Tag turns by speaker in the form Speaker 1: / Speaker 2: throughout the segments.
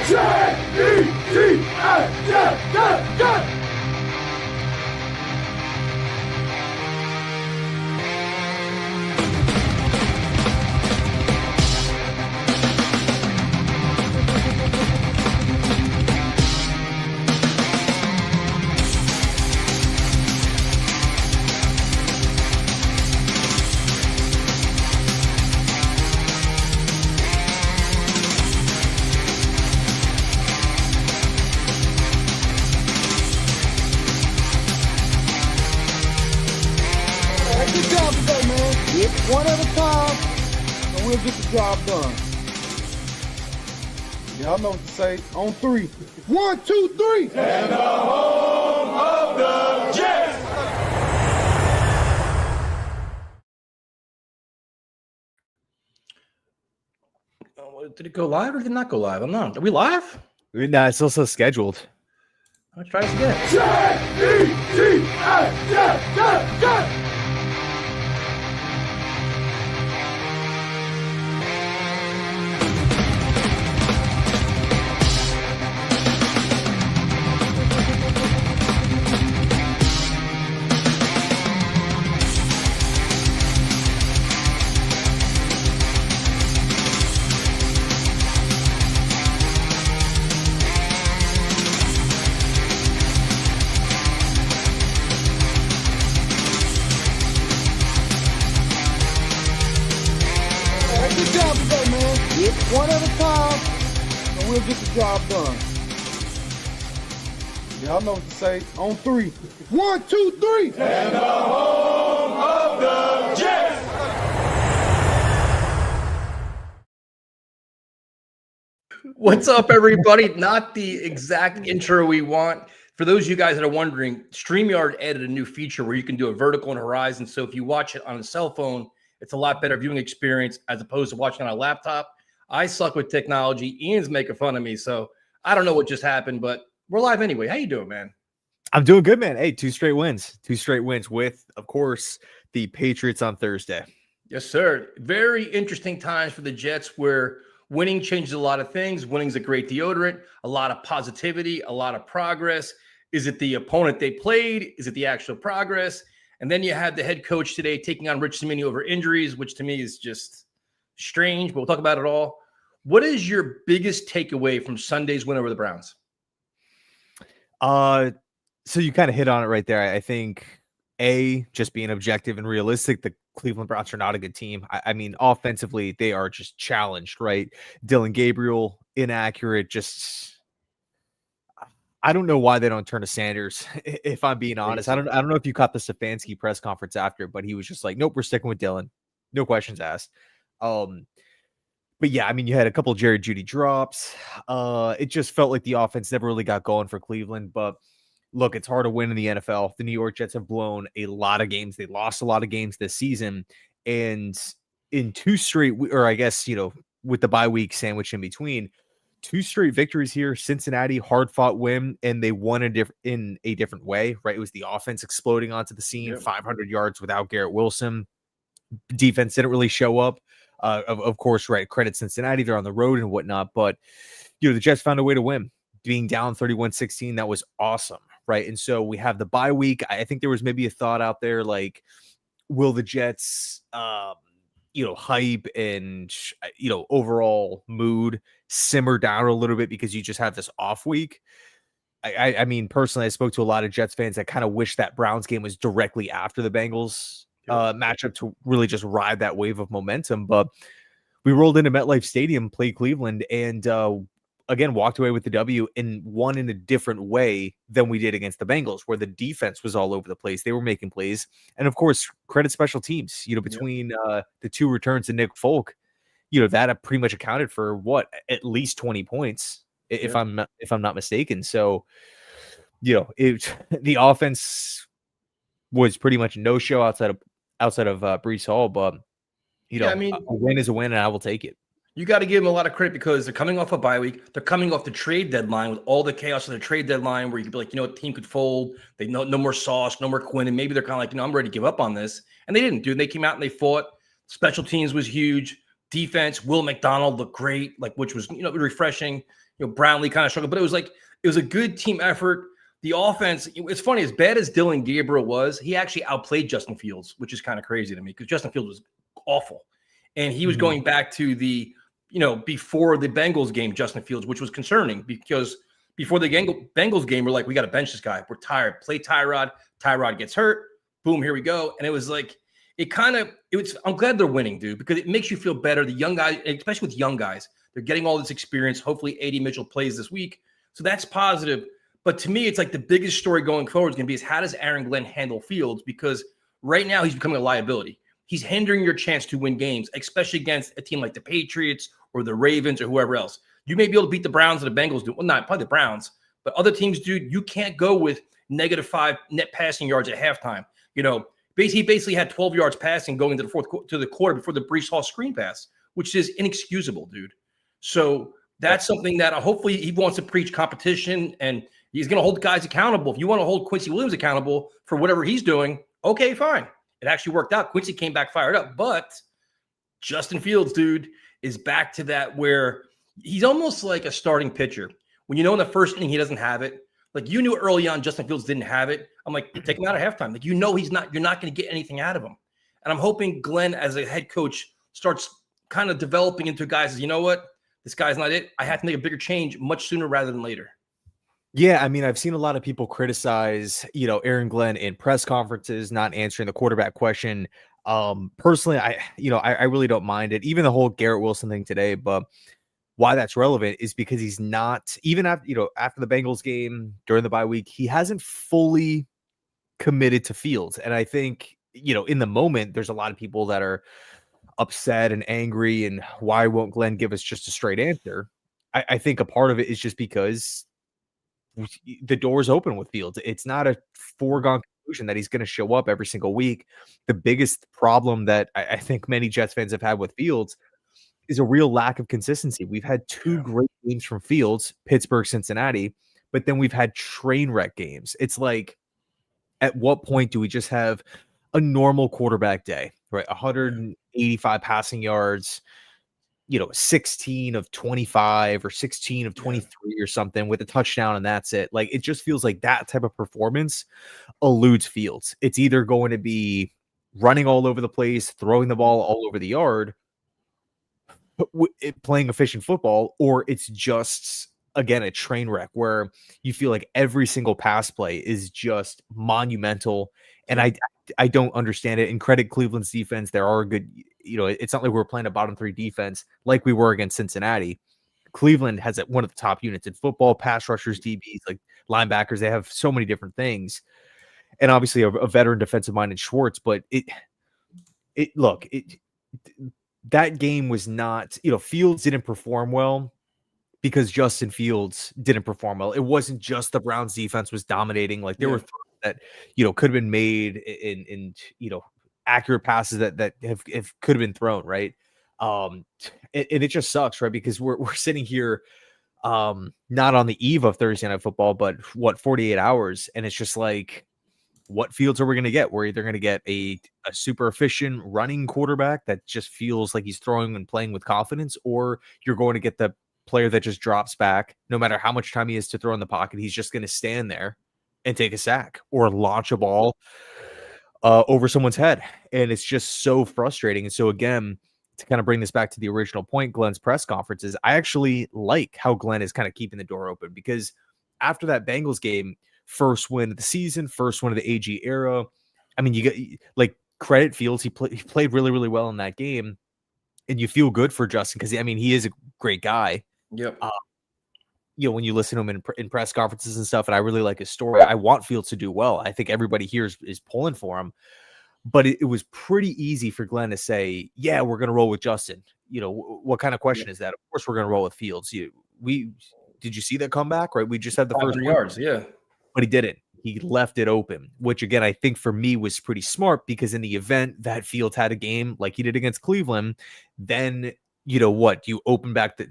Speaker 1: Good job today, man. One at a time, and we'll get the job done. Y'all know what to say. On three. 1, 2, 3.
Speaker 2: And the home of the Jets.
Speaker 3: Did it go live or did it not go live? I'm not. Are we live?
Speaker 4: No, it's also scheduled.
Speaker 3: Let's try this again.
Speaker 2: Jet.
Speaker 1: Good job today, man. One at a time, and we'll get the job done. Y'all know what to say. On three. 1, 2, 3.
Speaker 2: And the home of the Jets.
Speaker 3: What's up, everybody? Not the exact intro we want. For those of you guys that are wondering, StreamYard added a new feature where you can do a vertical and horizon. So if you watch it on a cell phone, it's a lot better viewing experience as opposed to watching on a laptop. I suck with technology. Ian's making fun of me, so I don't know what just happened, but we're live anyway. How you doing, man?
Speaker 4: I'm doing good, man. Hey, 2 straight wins. 2 straight wins with, of course, the Patriots on Thursday.
Speaker 3: Yes, sir. Very interesting times for the Jets where winning changes a lot of things. Winning's a great deodorant, a lot of positivity, a lot of progress. Is it the opponent they played? Is it the actual progress? And then you had the head coach today taking on Rich Cimini over injuries, which to me is just strange, but we'll talk about it all. What is your biggest takeaway from Sunday's win over the Browns?
Speaker 4: So you kind of hit on it right there. I think, just being objective and realistic, the Cleveland Browns are not a good team. I mean, offensively, they are just challenged, right? Dylan Gabriel, inaccurate, I don't know why they don't turn to Sanders, if I'm being honest. I don't know if you caught the Stefanski press conference after, but he was just like, nope, we're sticking with Dylan. No questions asked. But yeah, I mean, you had a couple of Jerry Jeudy drops. It just felt like the offense never really got going for Cleveland. But look, it's hard to win in the NFL. The New York Jets have blown a lot of games. They lost a lot of games this season. And in 2 straight, or I guess, with the bye week sandwich in between, 2 straight victories here. Cincinnati, hard-fought win, and they won in a different way, right? It was the offense exploding onto the scene, 500 yards without Garrett Wilson. Defense didn't really show up. Of course, right, credit Cincinnati. They're on the road and whatnot, but, the Jets found a way to win. Being down 31-16, that was awesome, right? And so we have the bye week. I think there was maybe a thought out there like, will the Jets hype and overall mood simmer down a little bit because you just have this off week? I mean, personally, I spoke to a lot of Jets fans that kind of wish that Browns game was directly after the Bengals matchup to really just ride that wave of momentum. But we rolled into MetLife Stadium, played Cleveland, and again, walked away with the W and won in a different way than we did against the Bengals, where the defense was all over the place. They were making plays. And of course, credit special teams, between the 2 returns to Nick Folk, that pretty much accounted for at least 20 points, if I'm not mistaken. So, the offense was pretty much no show outside of Breece Hall, but a win is a win, and I will take it.
Speaker 3: You got to give them a lot of credit because they're coming off a bye week. They're coming off the trade deadline with all the chaos of the trade deadline where you could be like, a team could fold. They no more Sauce, no more Quinn. And maybe they're kind of like, I'm ready to give up on this. And they didn't, dude. They came out and they fought. Special teams was huge. Defense, Will McDonald looked great, which was, refreshing. Brownlee kind of struggled, but it was a good team effort. The offense, it's funny, as bad as Dylan Gabriel was, he actually outplayed Justin Fields, which is kind of crazy to me because Justin Fields was awful. And he was going back to the, before the Bengals game, Justin Fields, which was concerning because before the Bengals game, we're like, we got to bench this guy. We're tired. Play Tyrod. Tyrod gets hurt. Boom, here we go. And it was like, I'm glad they're winning, dude, because it makes you feel better. The young guys, especially with young guys, they're getting all this experience. Hopefully AD Mitchell plays this week. So that's positive. But to me, it's like the biggest story going forward is going to be is how does Aaron Glenn handle Fields? Because right now he's becoming a liability. He's hindering your chance to win games, especially against a team like the Patriots or the Ravens or whoever else. You may be able to beat the Browns or the Bengals. Well, not probably the Browns, but other teams, dude, you can't go with -5 net passing yards at halftime. He basically had 12 yards passing going into the quarter before the Breece Hall screen pass, which is inexcusable, dude. So that's something that hopefully he wants to preach competition and he's going to hold guys accountable. If you want to hold Quincy Williams accountable for whatever he's doing, okay, fine. It actually worked out. Quincy came back fired up, but Justin Fields, dude, is back to that where he's almost like a starting pitcher. When in the first inning he doesn't have it, like you knew early on Justin Fields didn't have it. I'm like, take him out at halftime. Like you're not going to get anything out of him. And I'm hoping Glenn as a head coach starts kind of developing into guys as, you know what? This guy's not it. I have to make a bigger change much sooner rather than later.
Speaker 4: Yeah, I mean, I've seen a lot of people criticize, Aaron Glenn in press conferences, not answering the quarterback question. Personally, I really don't mind it. Even the whole Garrett Wilson thing today, but why that's relevant is because he's not, even after the Bengals game during the bye week, he hasn't fully committed to Fields. And I think, in the moment, there's a lot of people that are upset and angry and why won't Glenn give us just a straight answer? I think a part of it is just because the door's open with Fields. It's not a foregone conclusion that he's going to show up every single week. The biggest problem that I think many Jets fans have had with Fields is a real lack of consistency. We've had 2 great games from Fields, Pittsburgh, Cincinnati, but then we've had train wreck games. It's like, at what point do we just have a normal quarterback day, right? 185 passing yards, 16 of 25 or 16 of 23 or something with a touchdown, and that's it. Like, it just feels like that type of performance eludes Fields. It's either going to be running all over the place, throwing the ball all over the yard, playing efficient football, or it's just, again, a train wreck where you feel like every single pass play is just monumental. And I don't understand it. And credit Cleveland's defense. There are good, it's not like we're playing a bottom 3 defense like we were against Cincinnati. Cleveland has one of the top units in football, pass rushers, DBs, like linebackers. They have so many different things. And obviously a veteran defensive mind in Schwartz, but that game was not, Fields didn't perform well because Justin Fields didn't perform well. It wasn't just the Browns defense was dominating. Like there were throws that, could have been made in accurate passes that could have been thrown. Right. And it just sucks, right? Because we're sitting here, not on the eve of Thursday Night Football, but 48 hours. And it's just like, what Fields are we going to get? We're either going to get a super efficient running quarterback that just feels like he's throwing and playing with confidence, or you're going to get the player that just drops back. No matter how much time he has to throw in the pocket, he's just going to stand there and take a sack or launch a ball over someone's head. And it's just so frustrating. And so again, to kind of bring this back to the original point, Glenn's press conferences, I actually like how Glenn is kind of keeping the door open, because after that Bengals game, first win of the season, first win of the AG era. I mean, you get like credit Fields. He played really, really well in that game, and you feel good for Justin because he is a great guy.
Speaker 3: Yep.
Speaker 4: When you listen to him in press conferences and stuff, and I really like his story. I want Fields to do well. I think everybody here is pulling for him, but it was pretty easy for Glenn to say, "Yeah, we're going to roll with Justin." What kind of question is that? Of course, we're going to roll with Fields. Did you see that comeback? Right, we just had the first
Speaker 3: yards, yeah.
Speaker 4: But he didn't. He left it open, which again, I think for me was pretty smart, because in the event that Fields had a game like he did against Cleveland, then you open back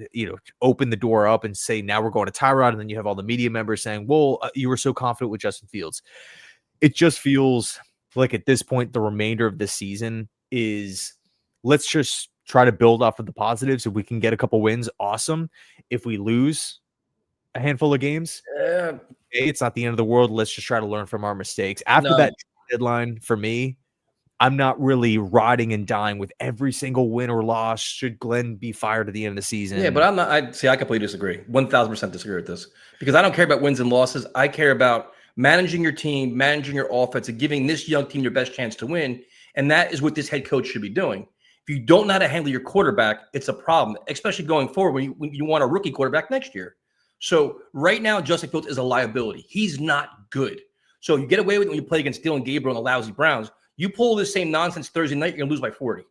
Speaker 4: open the door up and say, now we're going to Tyrod. And then you have all the media members saying, well, you were so confident with Justin Fields. It just feels like at this point, the remainder of the season is, let's just try to build off of the positives. If we can get a couple wins, awesome. If we lose, a handful of games.
Speaker 3: Yeah,
Speaker 4: It's not the end of the world. Let's just try to learn from our mistakes. After
Speaker 3: No.
Speaker 4: that deadline, for me, I'm not really riding and dying with every single win or loss. Should Glenn be fired at the end of the season?
Speaker 3: Yeah, but I'm not. I completely disagree. 1,000% disagree with this because I don't care about wins and losses. I care about managing your team, managing your offense, and giving this young team your best chance to win. And that is what this head coach should be doing. If you don't know how to handle your quarterback, it's a problem, especially going forward when you want a rookie quarterback next year. So right now, Justin Fields is a liability. He's not good. So you get away with it when you play against Dylan Gabriel and the lousy Browns. You pull this same nonsense Thursday night, you're going to lose by 40.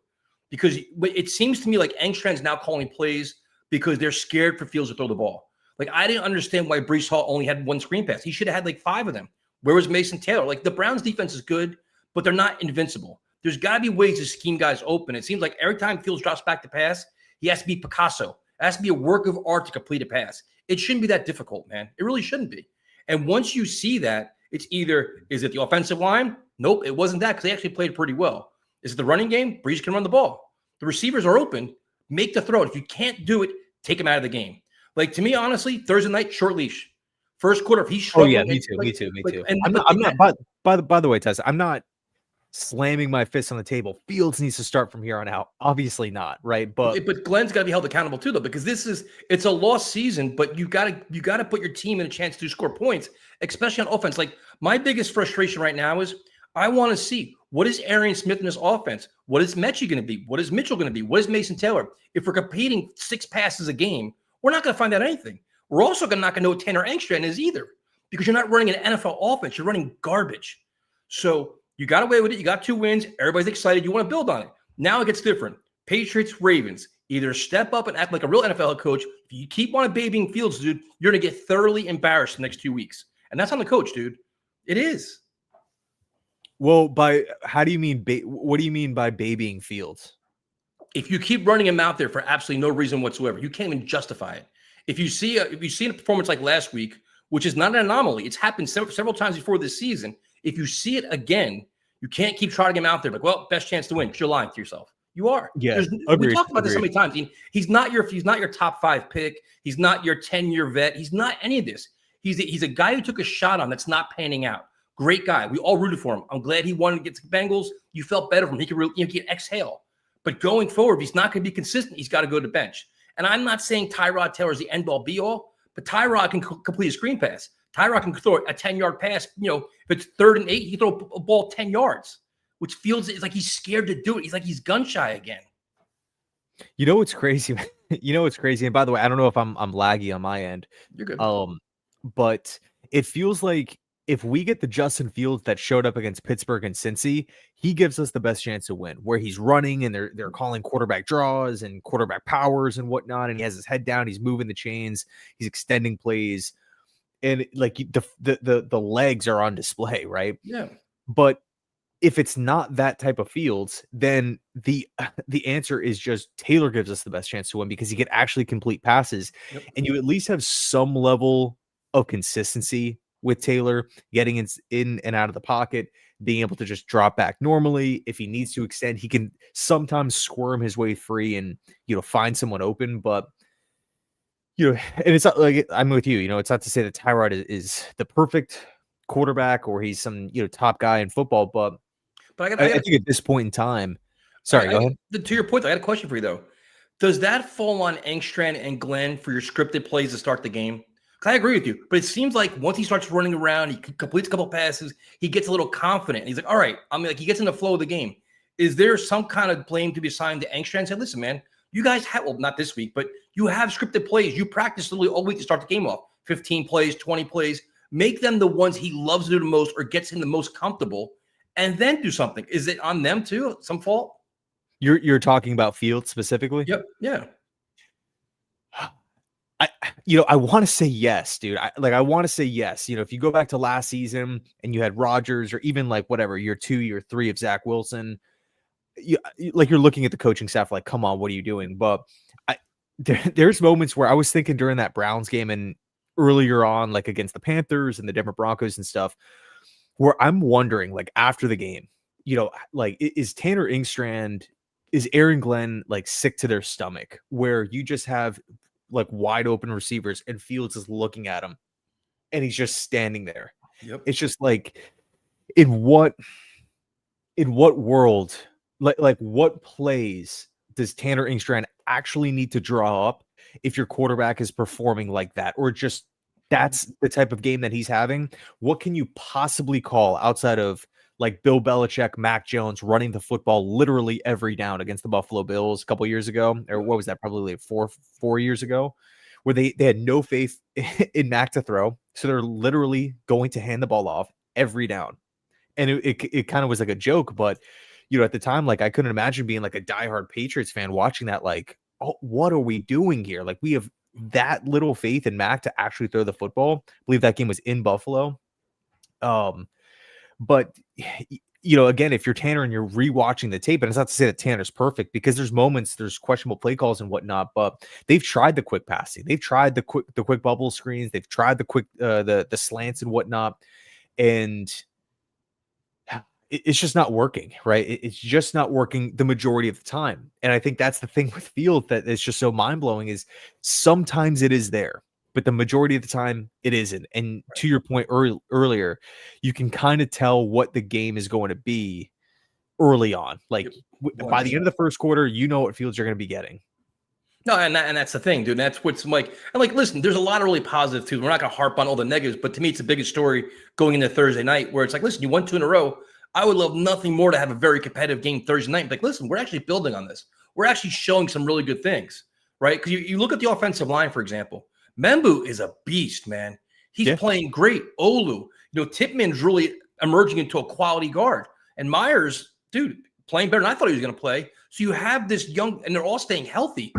Speaker 3: Because it seems to me like Engstrand's now calling plays because they're scared for Fields to throw the ball. Like, I didn't understand why Breece Hall only had one screen pass. He should have had like 5 of them. Where was Mason Taylor? Like, the Browns defense is good, but they're not invincible. There's got to be ways to scheme guys open. It seems like every time Fields drops back to pass, he has to be Picasso. It has to be a work of art to complete a pass. It shouldn't be that difficult, man. It really shouldn't be. And once you see that, it's either, is it the offensive line? Nope, it wasn't that because they actually played pretty well. Is it the running game? Breeze can run the ball. The receivers are open. Make the throw. If you can't do it, take him out of the game. Like, to me, honestly, Thursday night, short leash. First quarter, if he's struggling.
Speaker 4: Oh yeah, me too.
Speaker 3: And
Speaker 4: I'm not. By the way, Tessa, I'm not slamming my fist on the table. Fields needs to start from here on out. Obviously not, right? But
Speaker 3: Glenn's got to be held accountable too, though, because it's a lost season. But you got to put your team in a chance to score points, especially on offense. Like, my biggest frustration right now is I want to see, what is Arian Smith in this offense? What is Mechie going to be? What is Mitchell going to be? What is Mason Taylor? If we're competing 6 passes a game, we're not going to find out anything. We're also not going to know what Tanner Engstrand is either, because you're not running an NFL offense. You're running garbage. So you got away with it. You got 2 wins. Everybody's excited. You want to build on it. Now it gets different. Patriots, Ravens. Either step up and act like a real NFL coach. If you keep on babying Fields, dude, you're going to get thoroughly embarrassed the next 2 weeks. And that's on the coach, dude. It is.
Speaker 4: Well, how do you mean? What do you mean by babying Fields?
Speaker 3: If you keep running him out there for absolutely no reason whatsoever, you can't even justify it. If you see a performance like last week, which is not an anomaly, it's happened several times before this season. If you see it again, you can't keep trotting him out there like, well, best chance to win, because you're lying to yourself. You are.
Speaker 4: Yeah,
Speaker 3: we talked about this so many times. He's not your top 5 pick. He's not your 10-year vet. He's not any of this. He's a guy who took a shot on that's not panning out. Great guy. We all rooted for him. I'm glad he wanted to get to the Bengals. You felt better for him. He could really, he could exhale. But going forward, if he's not going to be consistent, he's got to go to the bench. And I'm not saying Tyrod Taylor is the end-all be-all, but Tyrod can complete a screen pass. Tyrod can throw a 10-yard pass. If it's 3rd and 8, he can throw a ball 10 yards, which feels it's like he's scared to do it. He's like he's gun-shy again.
Speaker 4: You know what's crazy? And by the way, I don't know if I'm laggy on my end.
Speaker 3: You're good.
Speaker 4: But it feels like if we get the Justin Fields that showed up against Pittsburgh and Cincy, he gives us the best chance to win, where he's running and they're calling quarterback draws and quarterback powers and whatnot. And he has his head down. He's moving the chains. He's extending plays. And like the legs are on display, right?
Speaker 3: Yeah.
Speaker 4: But if it's not that type of Fields, then the answer is just Taylor gives us the best chance to win because he can actually complete passes.
Speaker 3: Yep.
Speaker 4: And you at least have some level of consistency with Taylor getting in and out of the pocket, being able to just drop back normally. If he needs to extend, he can sometimes squirm his way free and, find someone open. But, and it's not like I'm with you, it's not to say that Tyrod is the perfect quarterback or he's some, top guy in football. But I think at this point in time, sorry, go ahead.
Speaker 3: To your point, I got a question for you, though. Does that fall on Engstrand and Glenn for your scripted plays to start the game? I agree with you, but it seems like once he starts running around, he completes a couple passes, he gets a little confident. He's like, all right, he gets in the flow of the game. Is there some kind of blame to be assigned to Engstrand and say, listen, man, you guys have, well, not this week, but you have scripted plays. You practice literally all week to start the game off. 15 plays, 20 plays. Make them the ones he loves to do the most or gets him the most comfortable, and then do something. Is it on them too? Some fault?
Speaker 4: You're talking about Fields specifically?
Speaker 3: Yep. Yeah.
Speaker 4: I want to say yes, dude. I want to say yes. If you go back to last season and you had Rodgers or even like whatever, year 2, year 3 of Zach Wilson, you're looking at the coaching staff like, come on, what are you doing? But there's moments where I was thinking during that Browns game and earlier on, like against the Panthers and the Denver Broncos and stuff, where I'm wondering, like after the game, like is Tanner Engstrand, is Aaron Glenn like sick to their stomach, where you just have like wide open receivers, and Fields is looking at him, and he's just standing there.
Speaker 3: Yep.
Speaker 4: It's just like, in what world, like what plays does Tanner Engstrand actually need to draw up if your quarterback is performing like that, or just that's the type of game that he's having? What can you possibly call outside of like Bill Belichick, Mac Jones running the football literally every down against the Buffalo Bills a couple years ago? Or what was that? Probably like four years ago, where they had no faith in Mac to throw. So they're literally going to hand the ball off every down. And it kind of was like a joke, but at the time, like, I couldn't imagine being like a diehard Patriots fan watching that, like, oh, what are we doing here? Like, we have that little faith in Mac to actually throw the football. I believe that game was in Buffalo. But again, if you're Tanner and you're rewatching the tape, and it's not to say that Tanner's perfect, because there's moments, there's questionable play calls and whatnot, but they've tried the quick passing, they've tried the quick bubble screens, they've tried the quick the slants and whatnot, and it's just not working, right? It's just not working the majority of the time. And I think that's the thing with Field that is just so mind-blowing, is sometimes it is there, but the majority of the time it isn't. And to your point earlier, you can kind of tell what the game is going to be early on. Like, by the end of the first quarter, what Fields you're going to be getting.
Speaker 3: No, and that's the thing, dude. That's what's like. And like, listen, there's a lot of really positive too. We're not going to harp on all the negatives, but to me, it's the biggest story going into Thursday night, where it's like, listen, you won 2 in a row. I would love nothing more to have a very competitive game Thursday night. Like, listen, we're actually building on this. We're actually showing some really good things, right? Because you look at the offensive line, for example. Membu is a beast, man. He's playing great. Olu, Tipman's really emerging into a quality guard. And Myers, dude, playing better than I thought he was going to play. So you have this young, and they're all staying healthy.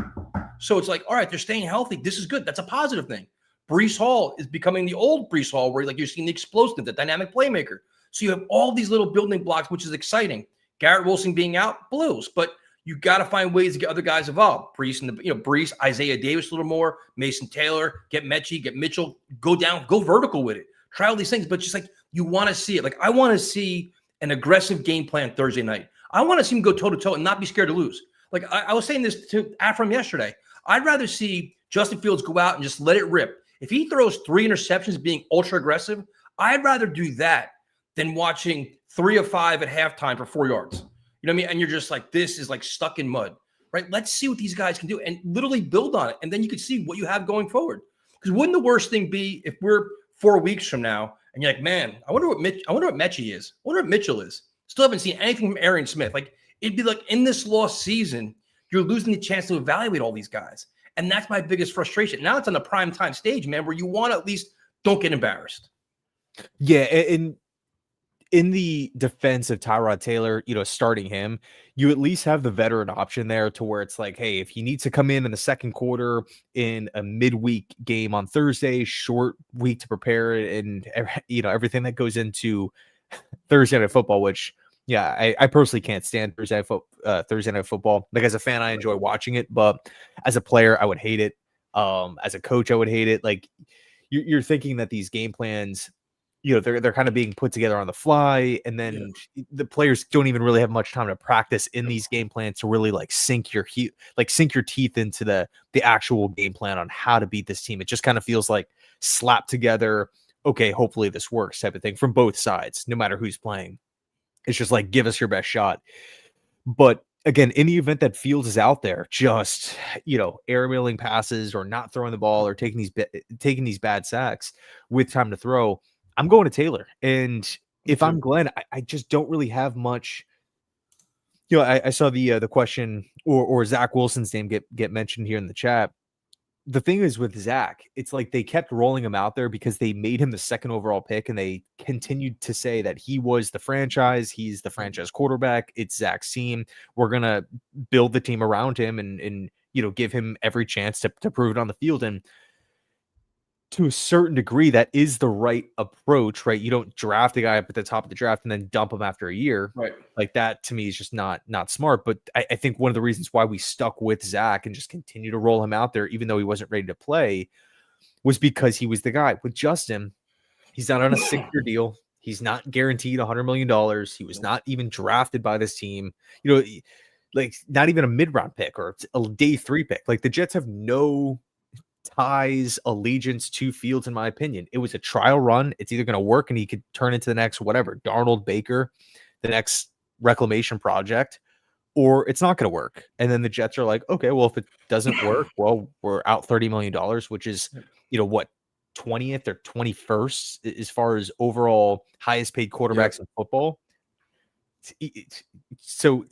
Speaker 3: So it's like, all right, they're staying healthy. This is good. That's a positive thing. Breece Hall is becoming the old Breece Hall, where you're seeing the explosive, the dynamic playmaker. So you have all these little building blocks, which is exciting. Garrett Wilson being out, Blues, but you got to find ways to get other guys involved. Breece and Breece, Isaiah Davis a little more, Mason Taylor, get Mechie, get Mitchell, go down, go vertical with it. Try all these things, but just like, you want to see it. Like, I want to see an aggressive game plan Thursday night. I want to see him go toe to toe and not be scared to lose. Like, I was saying this to Afram yesterday. I'd rather see Justin Fields go out and just let it rip. If he throws 3 interceptions being ultra aggressive, I'd rather do that than watching 3 of 5 at halftime for 4 yards. You know what I mean? And you're just like, this is like stuck in mud, right? Let's see what these guys can do and literally build on it. And then you can see what you have going forward. Because wouldn't the worst thing be if we're 4 weeks from now and you're like, man, I wonder what Mechie is. I wonder what Mitchell is. Still haven't seen anything from Arian Smith. Like, it'd be like, in this lost season, you're losing the chance to evaluate all these guys. And that's my biggest frustration. Now it's on the prime time stage, man, where you want to at least don't get embarrassed.
Speaker 4: Yeah, and in the defense of Tyrod Taylor, starting him, you at least have the veteran option there, to where it's like, hey, if he needs to come in the second quarter in a midweek game on Thursday, short week to prepare, and everything that goes into Thursday Night Football, which, yeah, I personally can't stand Thursday Night Football. Like, as a fan, I enjoy watching it, but as a player, I would hate it. As a coach, I would hate it. Like, you're thinking that these game plans, they're kind of being put together on the fly, and then the players don't even really have much time to practice in these game plans to really sink your teeth into the actual game plan on how to beat this team. It just kind of feels like slapped together, okay, hopefully this works type of thing from both sides, no matter who's playing. It's just like, give us your best shot. But again, in the event that Fields is out there just, airmailing passes or not throwing the ball or taking these bad sacks with time to throw, I'm going to Taylor. And if I'm Glenn, I just don't really have much. I saw the question or Zach Wilson's name get mentioned here in the chat. The thing is with Zach, it's like they kept rolling him out there because they made him the 2nd overall pick, and they continued to say that he was the franchise. He's the franchise quarterback. It's Zach's team. We're going to build the team around him and give him every chance to prove it on the field. And to a certain degree, that is the right approach, right? You don't draft a guy up at the top of the draft and then dump him after a year.
Speaker 3: Right.
Speaker 4: Like, that to me is just not smart. But I think one of the reasons why we stuck with Zach and just continue to roll him out there, even though he wasn't ready to play, was because he was the guy. With Justin, he's not on a 6-year deal. He's not guaranteed $100 million. He was not even drafted by this team. Like, not even a mid-round pick or a day 3 pick. Like, the Jets have no ties allegiance to Fields, in my opinion. It was a trial run. It's either going to work and he could turn into the next whatever, Darnold, Baker, the next reclamation project, or it's not going to work. And then the Jets are like, okay, well, if it doesn't work, well, we're out $30 million, which is, what, 20th or 21st as far as overall highest paid quarterbacks in football. So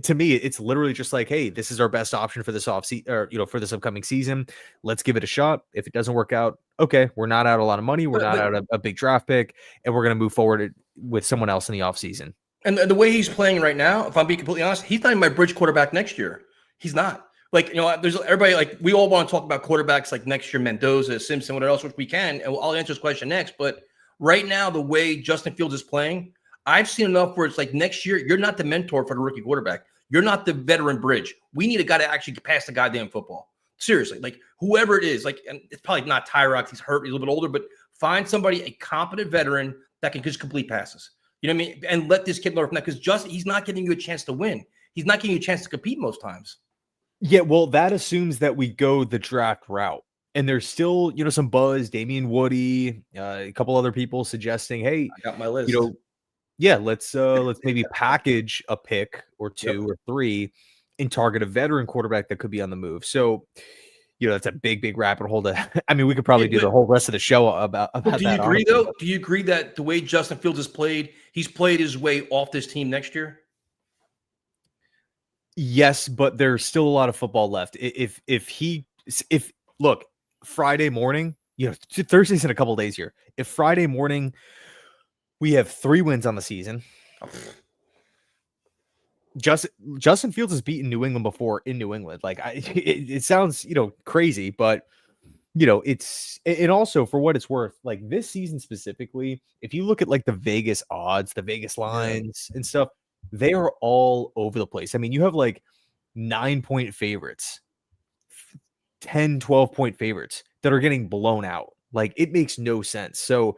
Speaker 4: to me, it's literally just like, hey, this is our best option for this offseason, or for this upcoming season. Let's give it a shot. If it doesn't work out, okay, we're not out a lot of money. We're not out a big draft pick, and we're going to move forward with someone else in the offseason.
Speaker 3: And the way he's playing right now, if I'm being completely honest, he's not even my bridge quarterback next year. He's not. Like, there's everybody, like, we all want to talk about quarterbacks like next year, Mendoza, Simpson, whatever else, which we can. And I'll answer this question next. But right now, the way Justin Fields is playing, I've seen enough where it's like next year, you're not the mentor for the rookie quarterback. You're not the veteran bridge. We need a guy to actually pass the goddamn football. Seriously, like whoever it is, like, and it's probably not Tyrock. He's hurt. He's a little bit older, but find somebody, a competent veteran that can just complete passes. You know what I mean? And let this kid learn from that, because he's not giving you a chance to win. He's not giving you a chance to compete most times.
Speaker 4: Yeah, well, that assumes that we go the draft route. And there's still, some buzz, Damian Woody, a couple other people suggesting, hey,
Speaker 3: I got my list.
Speaker 4: Yeah, let's maybe package a pick or two or three and target a veteran quarterback that could be on the move. So, that's a big rabbit hole. I mean, we could probably do the whole rest of the show about
Speaker 3: do you
Speaker 4: that.
Speaker 3: Agree, though? Do you agree that the way Justin Fields has played, he's played his way off this team next year?
Speaker 4: Yes, but there's still a lot of football left. Look, Friday morning, Thursday's in a couple of days here. If Friday morning we have 3 wins on the season, Justin Fields has beaten New England before in New England. Like, it sounds, crazy, but it's, and also for what it's worth, like this season specifically, if you look at like the Vegas odds, the Vegas lines and stuff, they are all over the place. I mean, you have like 9-point favorites, 10, 12-point favorites that are getting blown out. Like, it makes no sense. So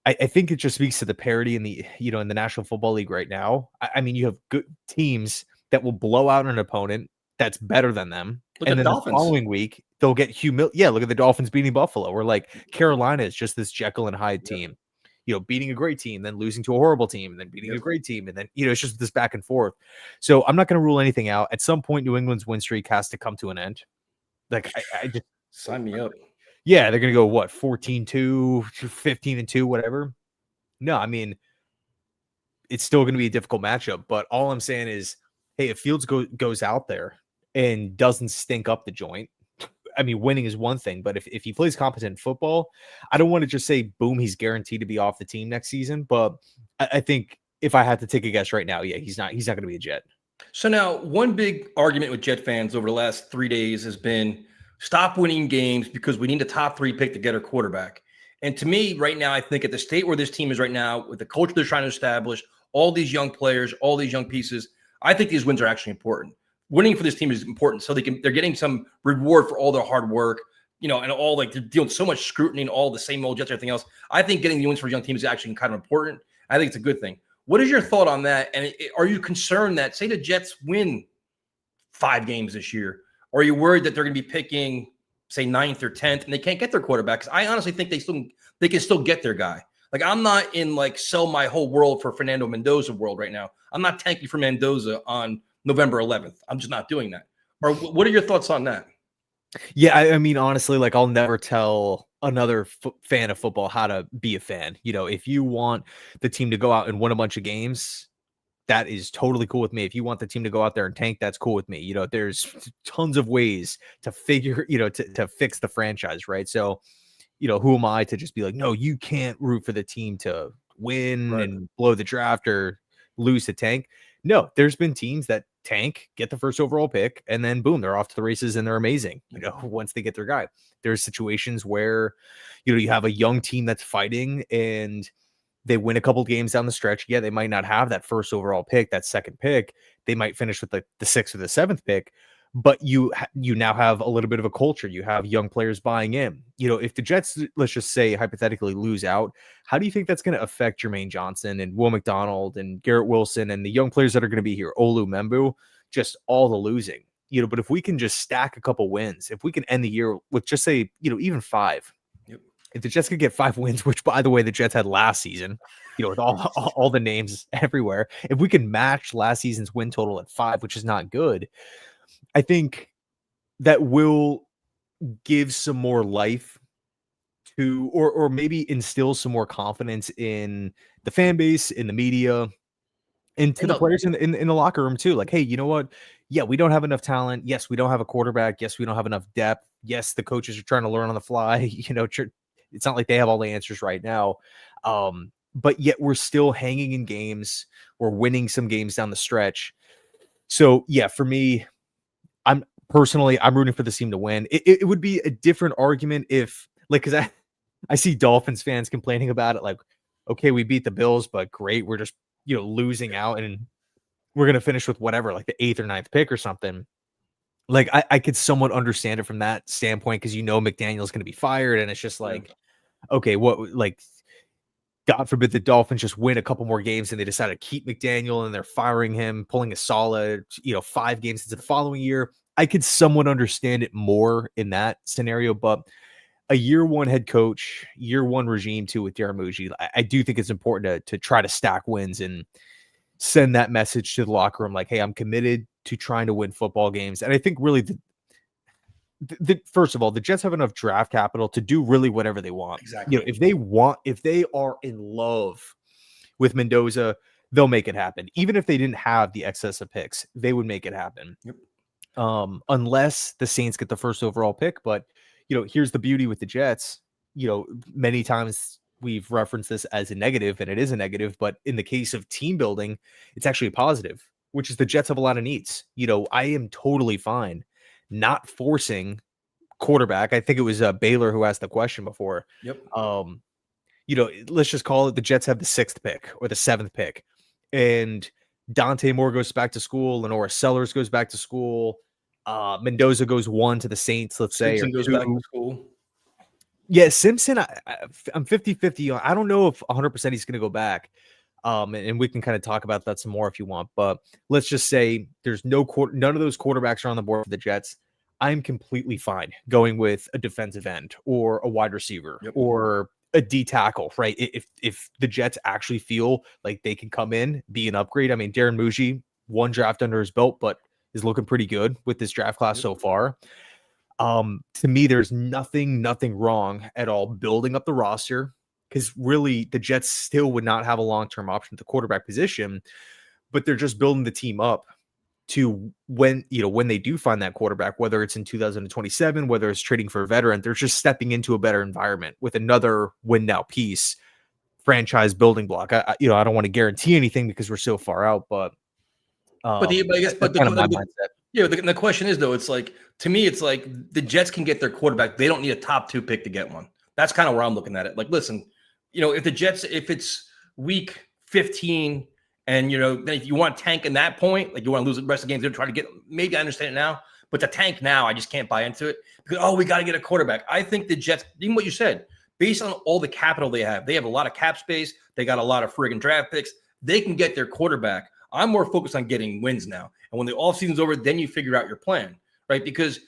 Speaker 4: I think it just speaks to the parity in the, in the National Football League right now. I mean, you have good teams that will blow out an opponent that's better than them.
Speaker 3: Look
Speaker 4: and then
Speaker 3: Dolphins.
Speaker 4: The following week, they'll get humiliated. Yeah, look at the Dolphins beating Buffalo. Or like Carolina is just this Jekyll and Hyde team, beating a great team, then losing to a horrible team, and then beating a great team. And then, it's just this back and forth. So I'm not going to rule anything out. At some point, New England's win streak has to come to an end. Like, I just
Speaker 3: sign me up.
Speaker 4: Yeah, they're going to go, 14-2, 15-2, whatever. No, I mean, it's still going to be a difficult matchup. But all I'm saying is, hey, if Fields goes out there and doesn't stink up the joint, I mean, winning is one thing. But if he plays competent football, I don't want to just say, boom, he's guaranteed to be off the team next season. But I think if I had to take a guess right now, yeah, he's not going to be a Jet.
Speaker 3: So now, one big argument with Jet fans over the last 3 days has been, stop winning games because we need a top 3 pick to get our quarterback. And to me, right now, I think at the state where this team is right now, with the culture they're trying to establish, all these young players, all these young pieces, I think these wins are actually important. Winning for this team is important, so they're getting some reward for all their hard work, and all, like, they're dealing with so much scrutiny and all the same old Jets, everything else. I think getting the wins for young teams is actually kind of important. I think it's a good thing. What is your thought on that? And are you concerned that, say, the Jets win 5 games this year? Or are you worried that they're going to be picking, say, 9th or 10th, and they can't get their quarterback? Because I honestly think they can still get their guy. Like, I'm not in, like, sell my whole world for Fernando Mendoza world right now. I'm not tanking for Mendoza on November 11th. I'm just not doing that. Or what are your thoughts on that?
Speaker 4: Yeah, I mean, honestly, like, I'll never tell another fan of football how to be a fan. If you want the team to go out and win a bunch of games, that is totally cool with me. If you want the team to go out there and tank, that's cool with me. There's tons of ways to figure, to fix the franchise, right? So, who am I to just be like, no, you can't root for the team to win and blow the draft or lose to tank. No, there's been teams that tank, get the first overall pick, and then boom, they're off to the races and they're amazing, once they get their guy. There's situations where, you have a young team that's fighting and they win a couple games down the stretch. Yeah, they might not have that first overall pick, that second pick. They might finish with the 6th or the 7th pick, but you now have a little bit of a culture. You have young players buying in. If the Jets, let's just say hypothetically, lose out, how do you think that's going to affect Jermaine Johnson and Will McDonald and Garrett Wilson and the young players that are going to be here, Olu Membu, just all the losing? But if we can just stack a couple wins, if we can end the year with just say, even 5, if the Jets could get 5 wins, which by the way, the Jets had last season, with all the names everywhere, if we can match last season's win total at 5, which is not good, I think that will give some more life to, or maybe instill some more confidence in the fan base, in the media, and to the players in the locker room too. Like, hey, you know what? Yeah, we don't have enough talent. Yes, we don't have a quarterback. Yes, we don't have enough depth. Yes, the coaches are trying to learn on the fly. It's not like they have all the answers right now. But yet we're still hanging in games. We're winning some games down the stretch. So yeah, for me, I'm rooting for the team to win. It would be a different argument if, like, because I see Dolphins fans complaining about it, like, okay, we beat the Bills, but great, we're just losing out, and we're gonna finish with whatever, like the 8th or 9th pick or something. Like, I could somewhat understand it from that standpoint, because McDaniel's gonna be fired, and it's just like, okay, what, like, God forbid the Dolphins just win a couple more games and they decide to keep McDaniel and they're firing him, pulling a solid, 5 games into the following year. I could somewhat understand it more in that scenario, but a year 1 head coach, year 1 regime too with Darren Muji, I do think it's important to try to stack wins and send that message to the locker room, like, hey, I'm committed to trying to win football games. And I think really first of all, the Jets have enough draft capital to do really whatever they want.
Speaker 3: Exactly.
Speaker 4: If they are in love with Mendoza, they'll make it happen. Even if they didn't have the excess of picks, they would make it happen.
Speaker 3: Yep.
Speaker 4: Unless the Saints get the first overall pick. But here's the beauty with the Jets. Many times we've referenced this as a negative, and it is a negative, but in the case of team building, it's actually a positive, which is the Jets have a lot of needs. I am totally fine not forcing quarterback. I think it was Baylor who asked the question before.
Speaker 3: Yep.
Speaker 4: Let's just call it the Jets have the 6th pick or the 7th pick, and Dante Moore goes back to school. Lenora Sellers goes back to school. Mendoza goes 1 to the Saints, let's say.
Speaker 3: Simpson goes back to school.
Speaker 4: Yeah, Simpson, I'm 50-50 on. I don't know if 100% he's going to go back. And we can kind of talk about that some more if you want. But let's just say there's none of those quarterbacks are on the board for the Jets. I'm completely fine going with a defensive end or a wide receiver or a D tackle, right? If the Jets actually feel like they can come in, be an upgrade. I mean, Darren Muji, 1 draft under his belt, but is looking pretty good with this draft class so far. To me, there's nothing wrong at all building up the roster, because really the Jets still would not have a long-term option at the quarterback position, but they're just building the team up to when they do find that quarterback, whether it's in 2027, whether it's trading for a veteran, they're just stepping into a better environment with another win now piece, franchise building block. I don't want to guarantee anything because we're so far out, but
Speaker 3: the question is, though, it's like, to me, it's like the Jets can get their quarterback. They don't need a top 2 pick to get one. That's kind of where I'm looking at it. Like, listen, if the Jets, if it's week 15 and, then if you want to tank in that point, like you want to lose the rest of the games, they're trying to get, maybe I understand it now, but to tank now, I just can't buy into it because, we got to get a quarterback. I think the Jets, even what you said, based on all the capital they have a lot of cap space. They got a lot of friggin' draft picks. They can get their quarterback. I'm more focused on getting wins now. And when the offseason's over, then you figure out your plan, right? Because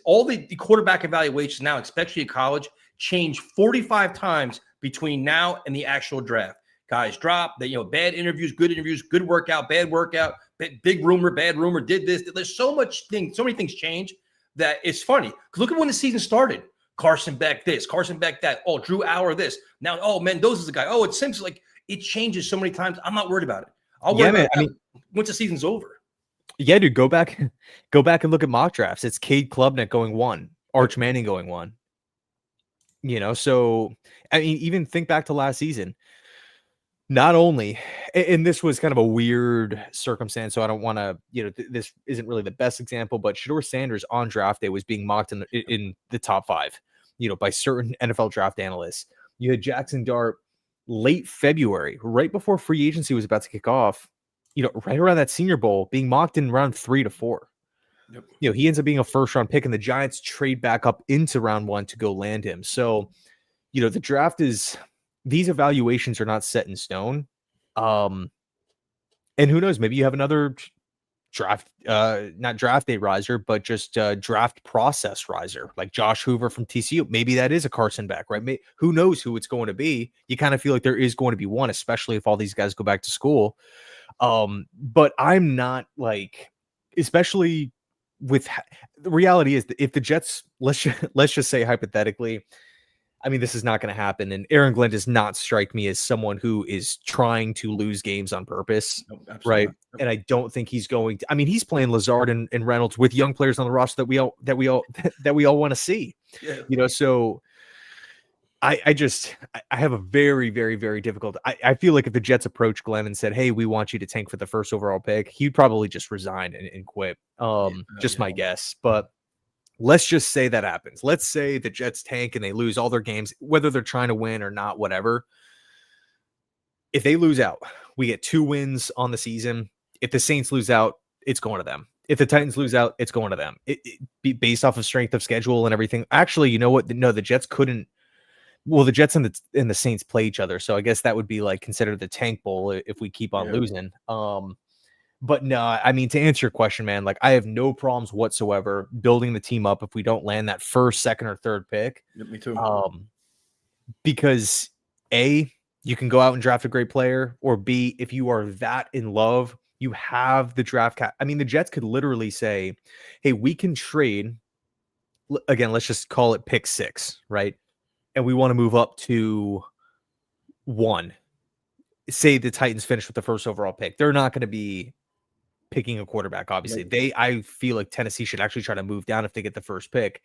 Speaker 3: all the quarterback evaluations now, especially at college, change 45 times between now and the actual draft. Guys drop, bad interviews, good workout, bad workout, big rumor, bad rumor, did this. There's so many things change that it's funny. Because look at when the season started. Carson Beck this, Carson Beck that. Oh, Drew Auer this. Now, Mendoza's the guy. Oh, it's Simpson. Like, it changes so many times. I'm not worried about it. I'll worry about it once the season's over.
Speaker 4: Yeah, dude, go back and look at mock drafts. It's Cade Klubnik going 1, Arch Manning going 1. So I mean, even think back to last season. Not only, and this was kind of a weird circumstance, so I don't want to, this isn't really the best example, but Shedeur Sanders on draft day was being mocked in the top 5, by certain NFL draft analysts. You had Jackson Dart late February, right before free agency was about to kick off, right around that Senior Bowl, being mocked in round 3 to 4. Yep. He ends up being a 1st-round pick, and the Giants trade back up into round 1 to go land him. So, the draft is, these evaluations are not set in stone. And who knows, maybe you have another not draft day riser, but just draft process riser, like Josh Hoover from TCU. Maybe that is a Carson Beck, right? Who knows who it's going to be? You kind of feel like there is going to be one, especially if all these guys go back to school. But I'm not like, especially with the reality is that if the Jets, let's just say hypothetically, I mean, this is not going to happen. And Aaron Glenn does not strike me as someone who is trying to lose games on purpose.
Speaker 3: Nope,
Speaker 4: right.
Speaker 3: not. Nope.
Speaker 4: And I don't think he's going to, I mean, he's playing Lazard and Reynolds with young players on the roster that we all want to see,
Speaker 3: Yeah.
Speaker 4: So I have a very, very, very difficult. I feel like if the Jets approached Glenn and said, "Hey, we want you to tank for the first overall pick," he'd probably just resign and quit. My guess. But let's just say that happens. Let's say the Jets tank and they lose all their games, whether they're trying to win or not, whatever. If they lose out, we get 2 wins on the season. If the Saints lose out, it's going to them. If the Titans lose out, it's going to them. It based off of strength of schedule and everything. Actually, you know what? No, the Jets couldn't. Well, the Jets and the Saints play each other, so I guess that would be like considered the tank bowl if we keep on losing. But no, I mean, to answer your question, man, like I have no problems whatsoever building the team up if we don't land that first, second, or third pick.
Speaker 3: Yeah, me too.
Speaker 4: Because A, you can go out and draft a great player, or B, if you are that in love, you have the draft cap. I mean, the Jets could literally say, "Hey, we can trade." Again, let's just call it pick 6, right? And we want to move up to 1. Say the Titans finish with the first overall pick. They're not going to be picking a quarterback, obviously.
Speaker 3: Right.
Speaker 4: I feel like Tennessee should actually try to move down if they get the first pick.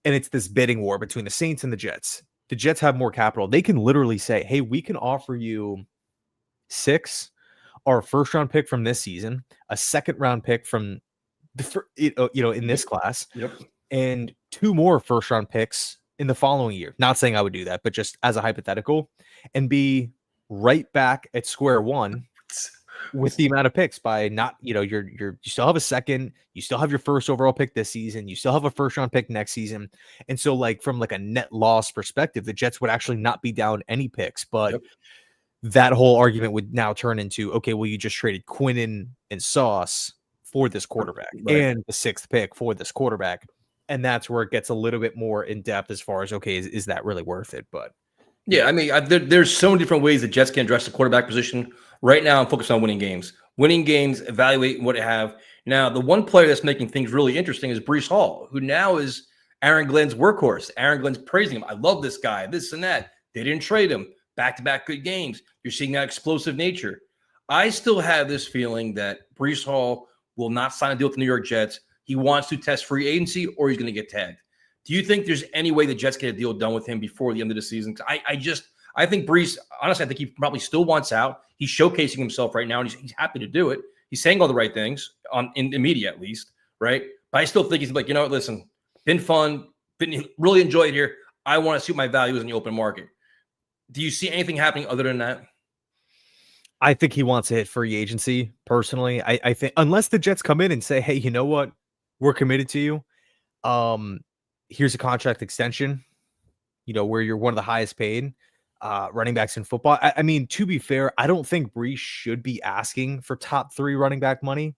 Speaker 4: And it's this bidding war between the Saints and the Jets. The Jets have more capital. They can literally say, "Hey, we can offer you 6, our first round pick from this season, a second round pick from in this class, and 2 more first round picks in the following year." Not saying I would do that, but just as a hypothetical, and be right back at square one with the amount of picks by not, you still have a second, you still have your first overall pick this season, you still have a first round pick next season. And so like from like a net loss perspective, the Jets would actually not be down any picks, but that whole argument would now turn into, okay, well, you just traded Quinnen and Sauce for this quarterback and the 6th pick for this quarterback. And that's where it gets a little bit more in depth as far as, okay, is that really worth it? But
Speaker 3: yeah, I mean, there's so many different ways the Jets can address the quarterback position. Right now, I'm focused on winning games, evaluate what they have. Now, the one player that's making things really interesting is Breece Hall, who now is Aaron Glenn's workhorse. Aaron Glenn's praising him. I love this guy, this and that. They didn't trade him. Back-to-back good games. You're seeing that explosive nature. I still have this feeling that Breece Hall will not sign a deal with the New York Jets. He wants to test free agency or he's going to get tagged. Do you think there's any way the Jets get a deal done with him before the end of the season? I think Breece, honestly, I think he probably still wants out. He's showcasing himself right now, and he's happy to do it. He's saying all the right things in the media, at least, right? But I still think he's like, listen, been fun, really enjoyed it here. I want to see what my value is in the open market. Do you see anything happening other than that?
Speaker 4: I think he wants to hit free agency, personally. I think unless the Jets come in and say, "Hey, you know what? We're committed to you. Here's a contract extension, where you're one of the highest paid running backs in football." I mean, to be fair, I don't think Breece should be asking for top 3 running back money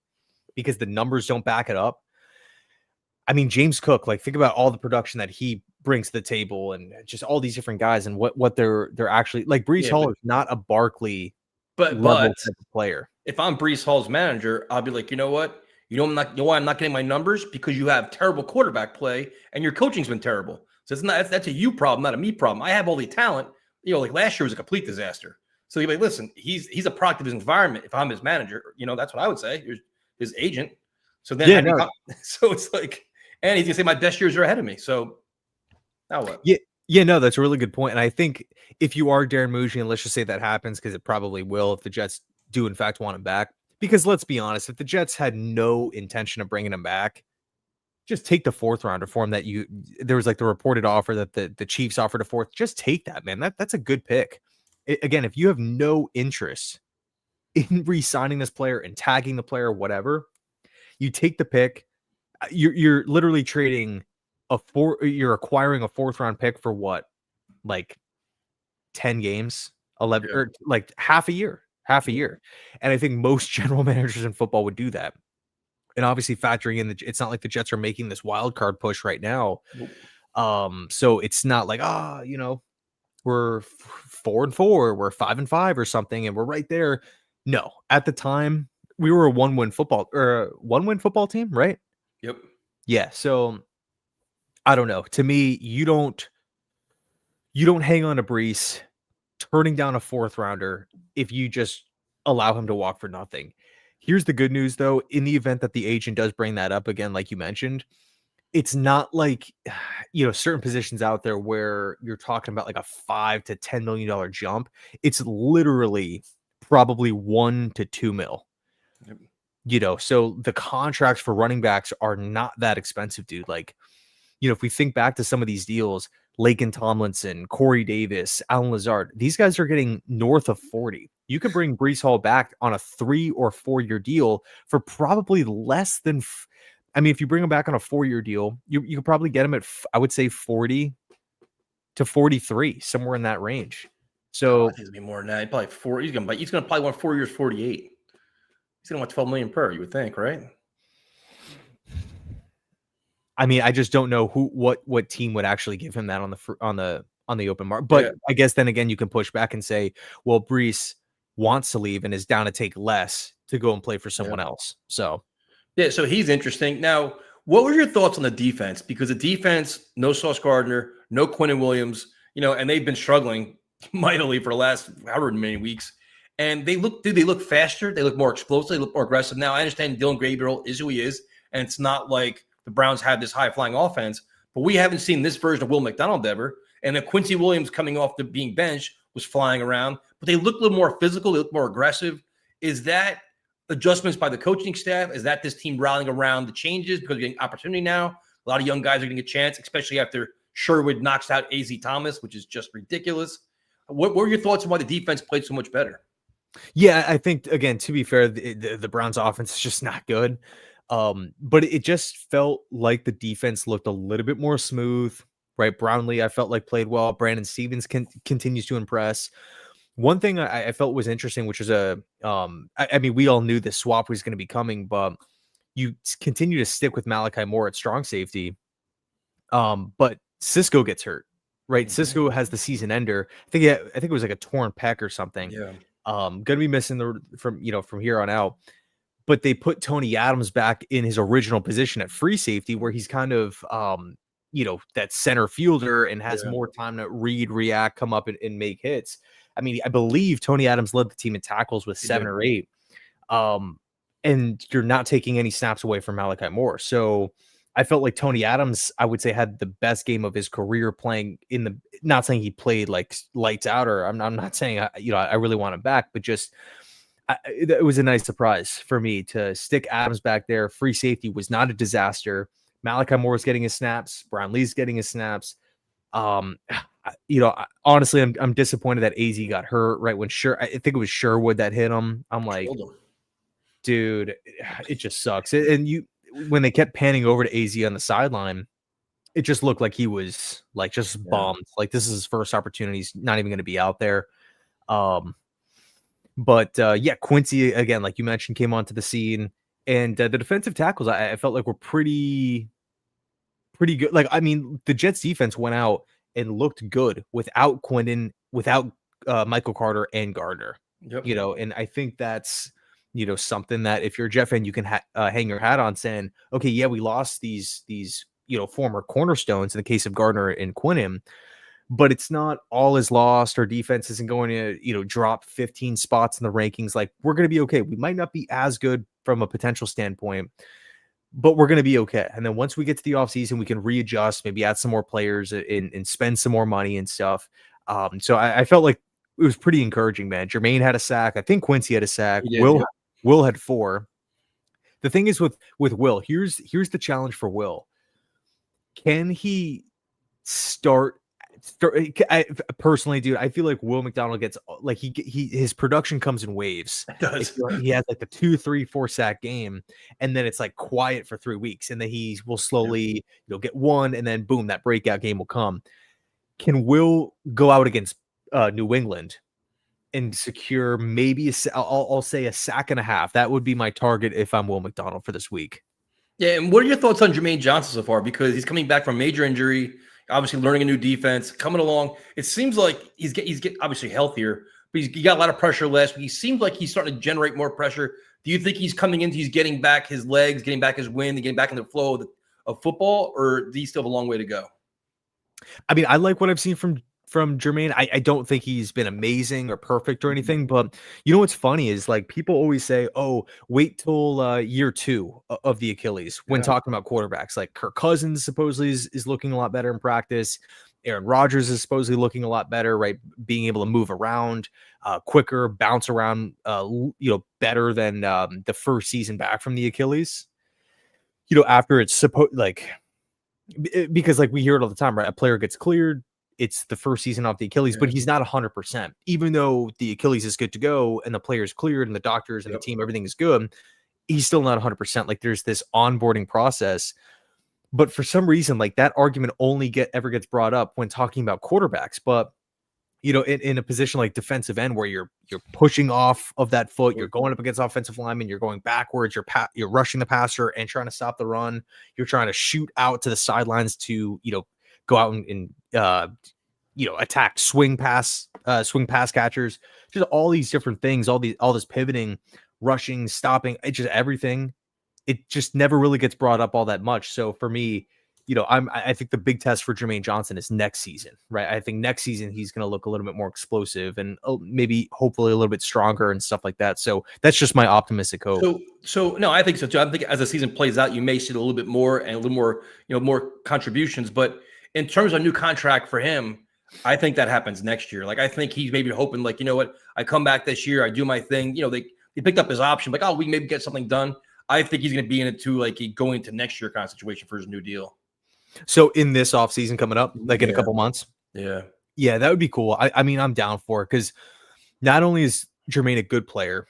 Speaker 4: because the numbers don't back it up. I mean, James Cook, like think about all the production that he brings to the table and just all these different guys and what they're actually like. Breece Hall is not a Barkley level type of player.
Speaker 3: If I'm Breece Hall's manager, I'll be like, you know what? I'm not getting my numbers because you have terrible quarterback play and your coaching's been terrible. So that's a you problem, not a me problem. I have all the talent. Like last year was a complete disaster. So you're like, listen, he's a product of his environment. If I'm his manager, that's what I would say. His agent. So then, so it's like, and he's gonna say my best years are ahead of me. So now what?
Speaker 4: Yeah, no, that's a really good point. And I think if you are Darren Muji, and let's just say that happens because it probably will if the Jets do in fact want him back. Because let's be honest, if the Jets had no intention of bringing him back, just take the 4th rounder for him. There was like the reported offer that the Chiefs offered a 4th. Just take that, man. That's a good pick. Again, if you have no interest in re-signing this player and tagging the player, whatever, you take the pick. You're literally trading you're acquiring a 4th round pick for what? Like 10 games, 11 or like half a year. And I think most general managers in football would do that. And obviously factoring in it's not like the Jets are making this wild card push right now.
Speaker 3: Nope.
Speaker 4: So it's not like, we're 4-4, we're 5-5 or something, and we're right there. No, at the time we were a one-win football team, right?
Speaker 3: Yep.
Speaker 4: Yeah. So I don't know. To me, you don't hang on to Brees turning down a 4th rounder if you just allow him to walk for nothing. Here's the good news, though. In the event that the agent does bring that up again, like you mentioned, it's not like, certain positions out there where you're talking about like a $5 to $10 million jump. It's literally probably $1 to $2 million.
Speaker 3: Yep.
Speaker 4: So the contracts for running backs are not that expensive, dude. Like, if we think back to some of these deals, Laken Tomlinson, Corey Davis, Alan Lazard, these guys are getting north of 40. You could bring Brees Hall back on a 3 or 4 year deal for probably less than. If you bring him back on a 4-year deal, you could probably get him at, I would say, 40 to 43, somewhere in that range. So
Speaker 3: I think it's gonna be more than that. Probably 4. He's gonna probably want 4 years, 48. He's gonna want 12 million per. You would think, right?
Speaker 4: I just don't know what team would actually give him that on the open market. But yeah. I guess then again, you can push back and say, well, Brees wants to leave and is down to take less to go and play for someone else. So.
Speaker 3: Yeah, so he's interesting. Now, what were your thoughts on the defense? Because the defense, no Sauce Gardner, no Quinnen Williams, and they've been struggling mightily for the last however many weeks. And they look faster. They look more explosive. They look more aggressive. Now, I understand Dylan Gabriel is who he is, and it's not like the Browns have this high-flying offense, but we haven't seen this version of Will McDonald ever. And then Quincy Williams coming off the being benched was flying around, but they look a little more physical. They look more aggressive. Is that adjustments by the coaching staff? Is that this team rallying around the changes because we're getting opportunity now? A lot of young guys are getting a chance, especially after Sherwood knocks out A.Z. Thomas, which is just ridiculous. What were your thoughts on why the defense played so much better?
Speaker 4: Yeah, I think, again, to be fair, the Browns offense is just not good. But it just felt like the defense looked a little bit more smooth, right? Brownlee, I felt like played well. Brandon Stevens continues to impress. One thing I felt was interesting, which was we all knew this swap was going to be coming, but you continue to stick with Malachi Moore at strong safety. But Cisco gets hurt, right? Mm-hmm. Cisco has the season ender. I think it was like a torn pec or something.
Speaker 3: Yeah.
Speaker 4: Going to be missing from here on out. But they put Tony Adams back in his original position at free safety, where he's kind of that center fielder and has more time to read, react, come up and make hits. I believe Tony Adams led the team in tackles with 7 or 8. And you're not taking any snaps away from Malachi Moore. So I felt like Tony Adams, I would say, had the best game of his career playing not saying he played like lights out, or I'm not saying, I really want him back, but just it was a nice surprise for me to stick Adams back there. Free safety was not a disaster. Malachi Moore is getting his snaps. Brownlee's getting his snaps. Honestly, I'm disappointed that AZ got hurt right when I think it was Sherwood that hit him. I'm like, dude, it just sucks. And when they kept panning over to AZ on the sideline, it just looked like he was like just bummed. Like, this is his first opportunity. He's not even going to be out there. But Quincy, again, like you mentioned, came onto the scene, and the defensive tackles, I felt like were pretty good. Like, the Jets defense went out and looked good without Quinnen, without Michael Carter and Gardner.
Speaker 3: Yep.
Speaker 4: And I think that's something that if you're a Jet fan, you can hang your hat on, saying, okay, yeah, we lost these former cornerstones in the case of Gardner and Quinnen, but it's not all is lost. Our defense isn't going to, drop 15 spots in the rankings. Like, we're going to be okay. We might not be as good from a potential standpoint, but we're going to be okay. And then once we get to the offseason, we can readjust, maybe add some more players and spend some more money and stuff. So I felt like it was pretty encouraging, man. Jermaine had a sack. I think Quincy had a sack. Will had 4. The thing is with Will, here's the challenge for Will. Can he start? Personally, dude, I feel like Will McDonald gets like his production comes in waves.
Speaker 3: It does.
Speaker 4: He has like the 2, 3, 4 sack game, and then it's like quiet for 3 weeks, and then he will slowly get 1, and then boom, that breakout game will come. Can Will go out against New England and secure maybe I'll say a sack and a half? That would be my target if I'm Will McDonald for this week.
Speaker 3: Yeah, and what are your thoughts on Jermaine Johnson so far? Because he's coming back from major injury, obviously learning a new defense, coming along. It seems like he's getting obviously healthier, but he got a lot of pressure last week. He seems like he's starting to generate more pressure. Do you think he's coming into he's getting back his legs, getting back his wind, and getting back in the flow of football, or do you still have a long way to go?
Speaker 4: I mean, I like what I've seen from Jermaine. I don't think he's been amazing or perfect or anything, but you know what's funny is like people always say, "Oh, wait till year 2 of the Achilles" when talking about quarterbacks. Like Kirk Cousins supposedly is looking a lot better in practice. Aaron Rodgers is supposedly looking a lot better, right? Being able to move around quicker, bounce around, better than the first season back from the Achilles. After it's because like we hear it all the time, right? A player gets cleared, it's the first season off the Achilles, but he's not 100%. Even though the Achilles is good to go and the player's cleared and the doctors and the team, everything is good, he's still not 100%. Like there's this onboarding process. But for some reason, like that argument only ever gets brought up when talking about quarterbacks. But in a position like defensive end where you're pushing off of that foot, you're going up against offensive linemen, you're going backwards, you're rushing the passer and trying to stop the run, you're trying to shoot out to the sidelines to go out and attack swing pass catchers, just all these different things, all this pivoting, rushing, stopping, it's just everything. It just never really gets brought up all that much. So for me, I think the big test for Jermaine Johnson is next season, right? I think next season he's going to look a little bit more explosive and maybe hopefully a little bit stronger and stuff like that. So that's just my optimistic hope.
Speaker 3: So no, I think so too. I think as the season plays out, you may see a little bit more and a little more, more contributions. But in terms of a new contract for him, I think that happens next year. Like I think he's maybe hoping, like, you know what, I come back this year, I do my thing. They picked up his option, like, oh, we maybe get something done. I think he's going to be in it too, like going into next year kind of situation for his new deal.
Speaker 4: So in this offseason coming up, like in a couple months?
Speaker 3: Yeah,
Speaker 4: that would be cool. I mean, I'm down for it because not only is Jermaine a good player,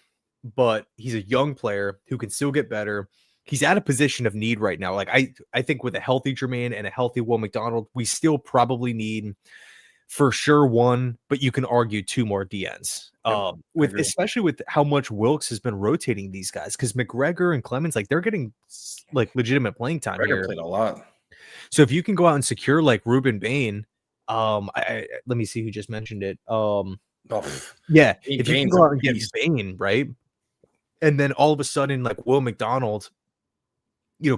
Speaker 4: but he's a young player who can still get better. He's at a position of need right now. Like I think with a healthy Jermaine and a healthy Will McDonald, we still probably need for sure one, but you can argue 2 more DNs. Especially with how much Wilkes has been rotating these guys, because McGregor and Clemens, like they're getting like legitimate playing time
Speaker 3: McGregor
Speaker 4: here.
Speaker 3: played a lot.
Speaker 4: So if you can go out and secure like Ruben Bain, let me see who just mentioned it. If you can go out and get Bain, right? And then all of a sudden, like Will McDonald,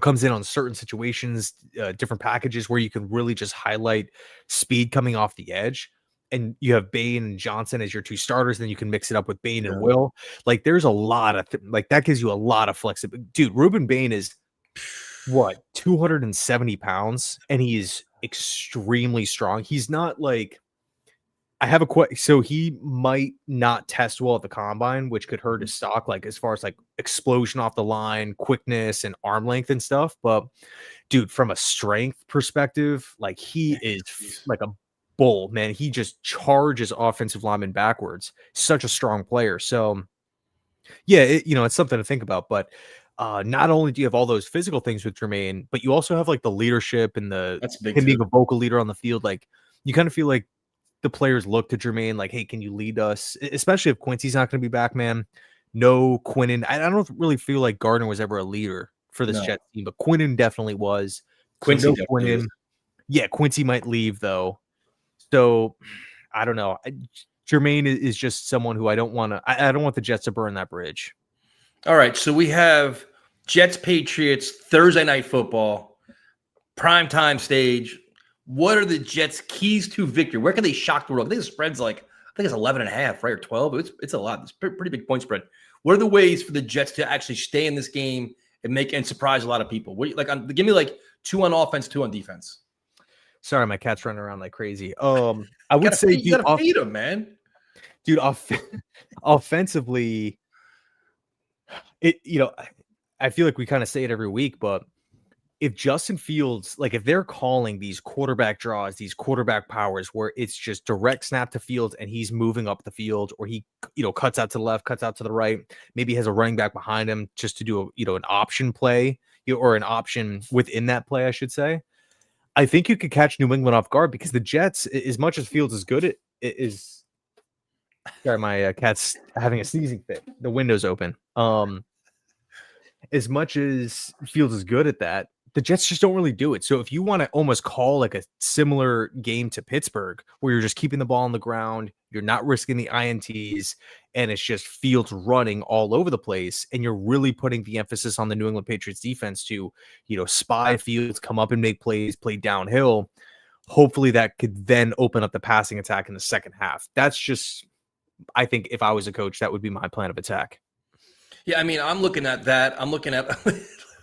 Speaker 4: comes in on certain situations, different packages where you can really just highlight speed coming off the edge. And you have Bain and Johnson as your 2 starters, then you can mix it up with Bain and Will. Like there's a lot of that gives you a lot of flexibility. Dude, Ruben Bain is 270 pounds, and he is extremely strong. He's not like so he might not test well at the combine, which could hurt his stock, like as far as like explosion off the line, quickness and arm length and stuff. But dude, from a strength perspective, like he is like a bull, man. He just charges offensive linemen backwards. Such a strong player. So yeah, it's something to think about. But not only do you have all those physical things with Jermaine, but you also have like the leadership and him being a vocal leader on the field. Like you kind of feel like the players look to Jermaine like, hey, can you lead us? Especially if Quincy's not going to be back, man. No Quinnen. I don't really feel like Gardner was ever a leader for this Jets team, but Quinnen definitely was.
Speaker 3: Quincy
Speaker 4: Quincy might leave though. So I don't know. Jermaine is just someone who I don't want the Jets to burn that bridge.
Speaker 3: All right, so we have Jets Patriots Thursday Night Football, primetime stage. What are the Jets' keys to victory? Where can they shock the world? I think the spread's it's 11.5, right, or 12. It's a lot. It's a pretty big point spread. What are the ways for the Jets to actually stay in this game and surprise a lot of people? Give me 2 on offense, 2 on defense.
Speaker 4: Sorry, my cat's running around like crazy. I would say
Speaker 3: you gotta feed him, man.
Speaker 4: Dude, offensively. I feel like we kind of say it every week, but if Justin Fields, like if they're calling these quarterback draws, these quarterback powers where it's just direct snap to Fields and he's moving up the field, or he, cuts out to the left, cuts out to the right, maybe has a running back behind him just to do an option play, or an option within that play, I should say. I think you could catch New England off guard, because the Jets, as much as Fields is good, it is. Sorry, my cat's having a sneezing fit. The window's open. as much as Fields is good at that, the Jets just don't really do it. So if you want to almost call like a similar game to Pittsburgh, where you're just keeping the ball on the ground, you're not risking the INTs, and it's just Fields running all over the place, and you're really putting the emphasis on the New England Patriots defense to, spy Fields, come up and make plays, play downhill. Hopefully that could then open up the passing attack in the second half. That's just, I think if I was a coach, that would be my plan of attack.
Speaker 3: Yeah, I mean, I'm looking at that. I'm looking at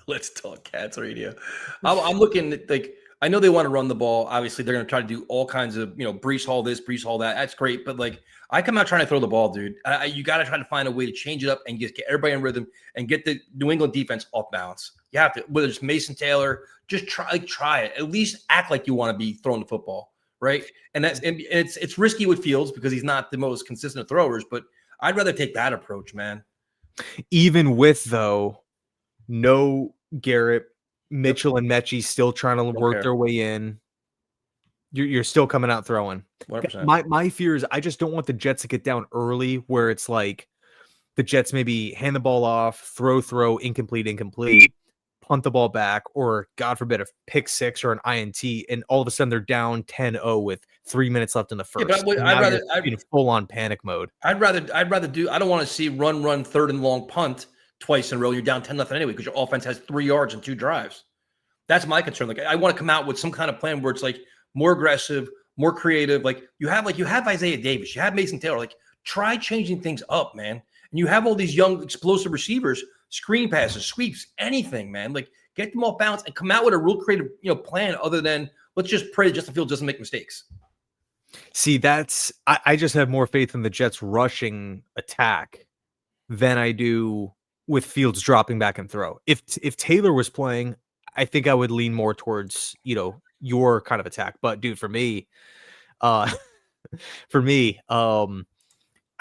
Speaker 3: Let's Talk Cats radio. I'm looking at, like, I know they want to run the ball. Obviously, they're going to try to do all kinds of, Breece Hall this, Breece Hall that. That's great. But, like, I come out trying to throw the ball, dude. You got to try to find a way to change it up and just get everybody in rhythm and get the New England defense off balance. You have to, whether it's Mason Taylor, just try it. At least act like you want to be throwing the football, right? And it's risky with Fields because he's not the most consistent of throwers. But I'd rather take that approach, man.
Speaker 4: Even with, though, no Garrett, Mitchell and Mechie still trying to work their way in. You're still coming out throwing.
Speaker 3: 100%.
Speaker 4: My fear is I just don't want the Jets to get down early where it's like the Jets maybe hand the ball off, throw, incomplete, punt the ball back, or God forbid a pick six or an INT, and all of a sudden they're down 10-0 with 3 minutes left in the first.
Speaker 3: Yeah, but I'd rather
Speaker 4: in full on panic mode.
Speaker 3: I'd rather do. I don't want to see run third and long punt twice in a row. You're down 10-0 anyway because your offense has 3 yards and 2 drives. That's my concern. Like, I want to come out with some kind of plan where it's like more aggressive, more creative. Like you have Isaiah Davis, you have Mason Taylor. Like, try changing things up, man. And you have all these young explosive receivers, screen passes, sweeps, anything, man. Like, get them off balance and come out with a real creative, plan other than let's just pray that Justin Fields doesn't make mistakes.
Speaker 4: See, I just have more faith in the Jets rushing attack than I do with Fields dropping back and throw. If Taylor was playing, I think I would lean more towards, your kind of attack. But dude, for me, I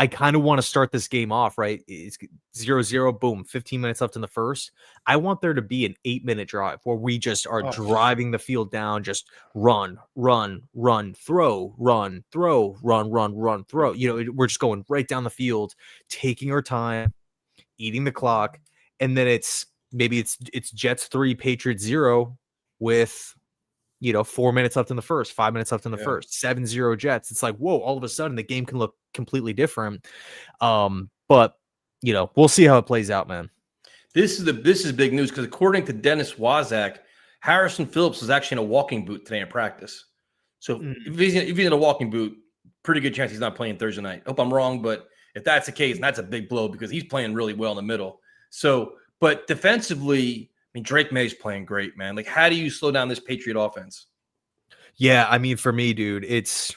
Speaker 4: kind of want to start this game off, right? It's 0-0, boom, 15 minutes left in the first. I want there to be an 8-minute drive where we just are driving the field down, just run, throw, run, throw. We're just going right down the field, taking our time, eating the clock, and then it's Jets 3, Patriots 0 with 4 minutes left in the first, 5 minutes left in the first, 7-0 Jets. It's like, whoa, all of a sudden the game can look completely different. But we'll see how it plays out, man.
Speaker 3: This is big news because according to Dennis Waszak, Harrison Phillips is actually in a walking boot today in practice. So if he's in a walking boot, pretty good chance he's not playing Thursday night. Hope I'm wrong, but if that's the case, that's a big blow because he's playing really well in the middle. So, but defensively, I mean, Drake May's playing great, man. Like, how do you slow down this Patriot offense?
Speaker 4: Yeah, I mean, for me, dude, it's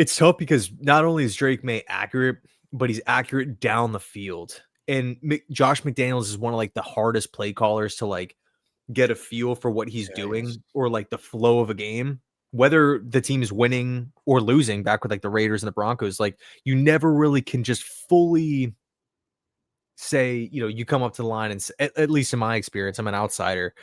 Speaker 4: tough because not only is Drake May accurate, but he's accurate down the field. And Josh McDaniels is one of like the hardest play callers to like get a feel for what he's doing or like the flow of a game, whether the team is winning or losing. Back with like the Raiders and the Broncos, like you never really can just fully say, you come up to the line and at least in my experience, I'm an outsider.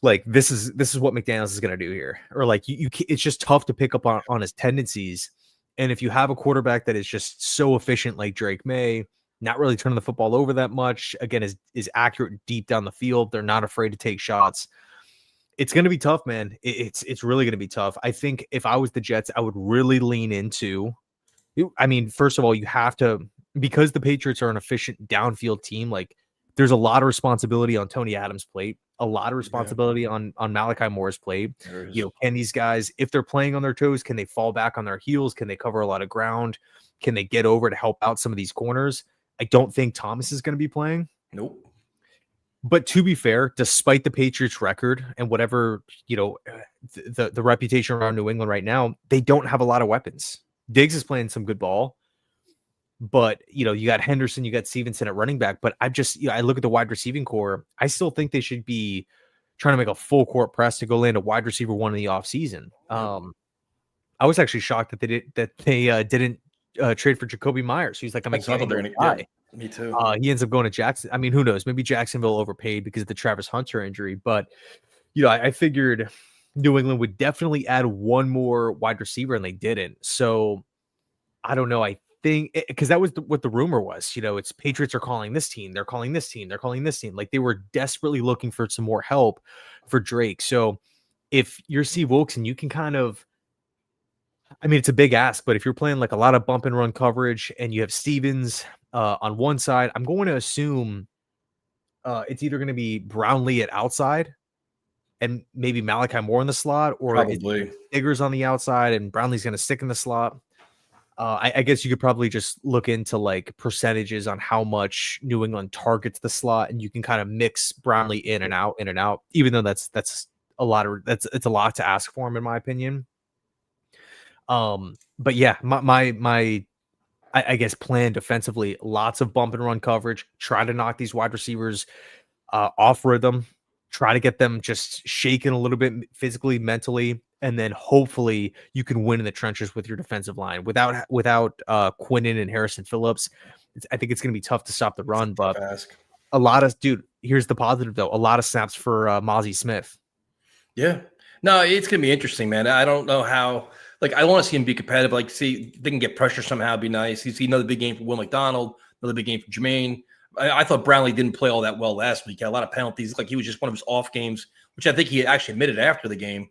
Speaker 4: Like this is what McDaniels is going to do here, or like it's just tough to pick up on his tendencies. And if you have a quarterback that is just so efficient, like Drake May, not really turning the football over that much, again, is accurate deep down the field. They're not afraid to take shots. It's going to be tough, man. It's really going to be tough. I think if I was the Jets, I would really lean into. I mean, first of all, you have to. Because the Patriots are an efficient downfield team, like there's a lot of responsibility on Tony Adams' plate, a lot of responsibility on Malachi Moore's plate. Can these guys, if they're playing on their toes, can they fall back on their heels? Can they cover a lot of ground? Can they get over to help out some of these corners? I don't think Thomas is going to be playing.
Speaker 3: Nope.
Speaker 4: But to be fair, despite the Patriots record and whatever, the reputation around New England right now, they don't have a lot of weapons. Diggs is playing some good ball. But, you got Henderson, you got Stevenson at running back. But I look at the wide receiving core. I still think they should be trying to make a full court press to go land a wide receiver one in the offseason. I was actually shocked that they didn't trade for Jacoby Myers. He's like, I'm a guy.
Speaker 3: Me too.
Speaker 4: He ends up going to Jackson. I mean, who knows? Maybe Jacksonville overpaid because of the Travis Hunter injury. But, I figured New England would definitely add one more wide receiver, and they didn't. So, I don't know. I think, because that was what the rumor was. It's Patriots are calling this team, they're calling this team, they're calling this team. Like they were desperately looking for some more help for Drake. So if you're Steve Wilkes and you can kind of, I mean, it's a big ask, but if you're playing like a lot of bump and run coverage and you have Stevens on one side, I'm going to assume it's either going to be Brownlee at outside and maybe Malachi Moore in the slot, or
Speaker 3: Probably
Speaker 4: Diggers on the outside and Brownlee's going to stick in the slot. I guess you could probably just look into like percentages on how much New England targets the slot, and you can kind of mix Brownlee in and out, even though that's a lot it's a lot to ask for him, in my opinion. But yeah, I guess plan defensively, lots of bump and run coverage, try to knock these wide receivers off rhythm, try to get them just shaken a little bit physically, mentally, and then hopefully you can win in the trenches with your defensive line. Without Quinnen and Harrison Phillips, I think it's going to be tough to stop the run. But here's the positive though: a lot of snaps for Mozzie Smith.
Speaker 3: Yeah, no, it's going to be interesting, man. I don't know how. Like, I want to see him be competitive. Like, see if they can get pressure somehow. It'd be nice. You see another big game for Will McDonald, another big game for Jermaine. I thought Brownlee didn't play all that well last week. He had a lot of penalties. Like, he was just one of his off games, which I think he actually admitted after the game.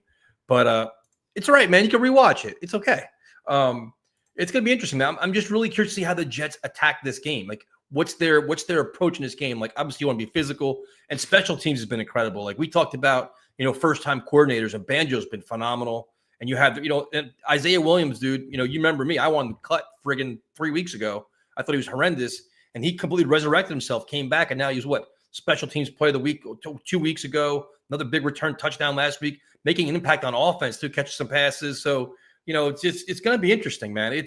Speaker 3: But it's all right, man. You can rewatch it. It's okay. It's going to be interesting, man. I'm just really curious to see how the Jets attack this game. Like, what's their approach in this game? Like, obviously, you want to be physical, and special teams has been incredible. Like, we talked about, first-time coordinators, and Banjo's been phenomenal. And you have, and Isaiah Williams, dude, you remember me. I wanted to cut friggin' 3 weeks ago. I thought he was horrendous. And he completely resurrected himself, came back, and now he's special teams player of the week 2 weeks ago. Another big return touchdown last week, making an impact on offense to catch some passes. So, it's going to be interesting, man.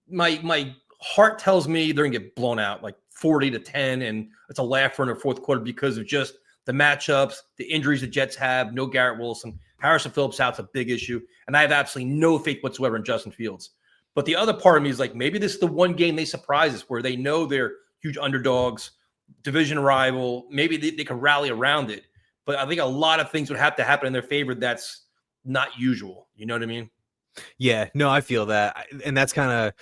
Speaker 3: My heart tells me they're going to get blown out like 40-10, and it's a laugher in the fourth quarter because of just the matchups, the injuries the Jets have, no Garrett Wilson. Harrison Phillips out's a big issue, and I have absolutely no faith whatsoever in Justin Fields. But the other part of me is like, maybe this is the one game they surprise us where they know they're huge underdogs, division rival. Maybe they can rally around it. But I think a lot of things would have to happen in their favor that's not usual. You know what I mean?
Speaker 4: Yeah, no, I feel that. And that's kind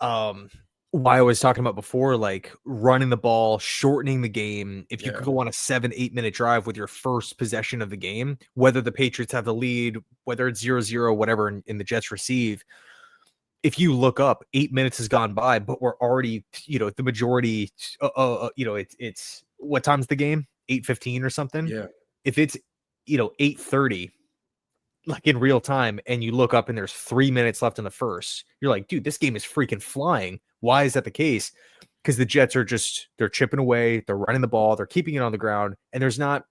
Speaker 4: of why I was talking about before, like running the ball, shortening the game. If you could go on a 7-8 minute drive with your first possession of the game, whether the Patriots have the lead, whether it's 0-0, whatever, and the Jets receive, if you look up, 8 minutes has gone by, but we're already, the majority, it's what time's the game? 8:15 or something.
Speaker 3: Yeah.
Speaker 4: If it's, 8:30, like in real time, and you look up and there's 3 minutes left in the first, you're like, dude, this game is freaking flying. Why is that the case? Because the Jets are they're chipping away, they're running the ball, they're keeping it on the ground, and there's not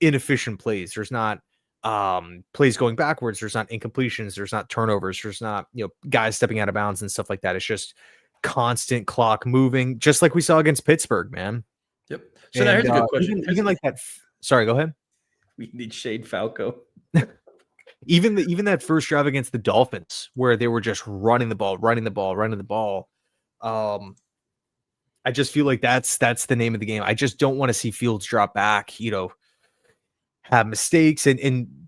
Speaker 4: inefficient plays. There's not plays going backwards. There's not incompletions. There's not turnovers. There's not, guys stepping out of bounds and stuff like that. It's just constant clock moving, just like we saw against Pittsburgh, man.
Speaker 3: Yep. So now here's a good question.
Speaker 4: Even like that. Sorry, go ahead.
Speaker 3: We need Shade Falco.
Speaker 4: Even that first drive against the Dolphins, where they were just running the ball. I just feel like that's the name of the game. I just don't want to see Fields drop back, have mistakes, and